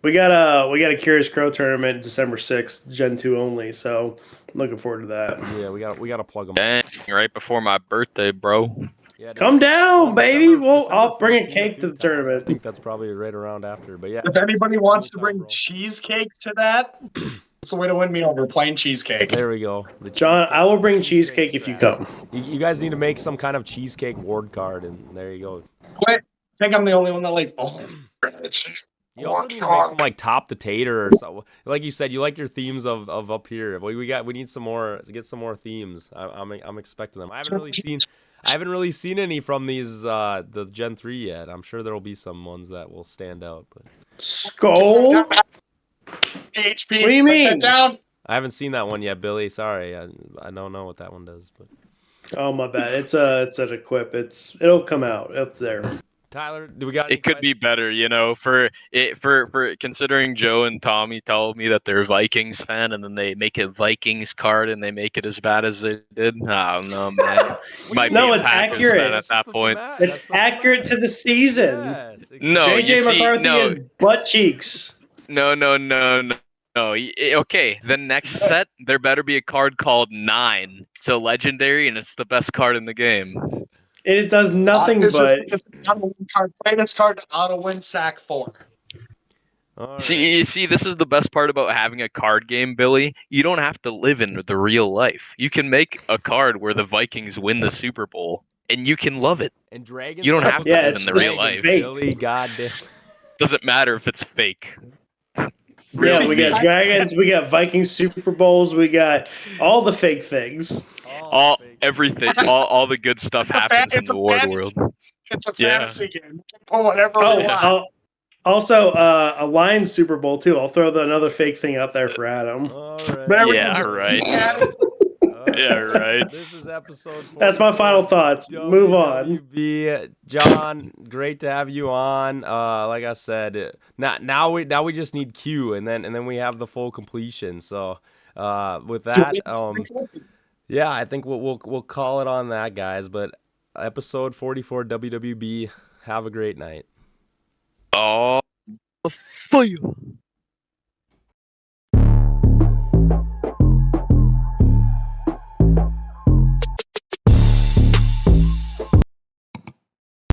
we got a Curious Crow tournament December 6th, Gen 2 only. So, I'm looking forward to that. Yeah, we got to plug them. Dang, right before my birthday, bro. Yeah, come down, baby. December I'll bring a 14th cake to the I tournament. think that's probably right around after. But yeah, If anybody wants to Yuletime bring Brawl. cheesecake to that, it's the way to win me over. Plain cheesecake. There we go. John, I will bring cheesecake if you come. You guys need to make some kind of cheesecake ward card, and there you go. Quit. I think I'm the only one that likes. Oh, You also need to make some like top the tater or something. Like you said, you like your themes of up here. We need some more to get some more themes. I'm expecting them. I haven't really seen any from these the Gen 3 yet. I'm sure there'll be some ones that will stand out. But Skull. HP. What do you mean? That down. I haven't seen that one yet, Billy. Sorry, I don't know what that one does. But Oh my bad. It's an equip. It'll come out. It's there. Tyler, do we got? Any It could be better, for considering Joe and Tommy told me that they're Vikings fan, and then they make a Vikings card and they make it as bad as they did. I don't know, man. Might No, be a it's Packers accurate. fan at that point. It's accurate to the season. Yes, exactly. No, JJ you see, McCarthy no. is butt cheeks. No. Okay, the next set there better be a card called 9. So legendary, and it's the best card in the game. And it does nothing It's but. it's an auto-win card. Play this card. Auto-win sack 4. All right. See, this is the best part about having a card game, Billy. You don't have to live in the real life. You can make a card where the Vikings win the Super Bowl, and you can love it. And Dragons. You don't have to live in the real life. fake. Billy, goddamn. Doesn't matter if it's fake. Yeah, we got Dragons, we got Viking Super Bowls, we got all the fake things. Everything, all the good stuff happens in the Ward world. It's a Yeah. fantasy game. You can pull whatever Oh, you want. also a Lions Super Bowl too. I'll throw another fake thing out there for Adam. All right. There we Yeah, go. right. All Yeah, right. This is episode 4. That's my final thoughts. Move on. WWB. John, great to have you on. Like I said, now we just need Q, and then we have the full completion. So with that, yeah, I think we'll call it on that, guys. But episode 44 WWB. Have a great night. Oh, for you.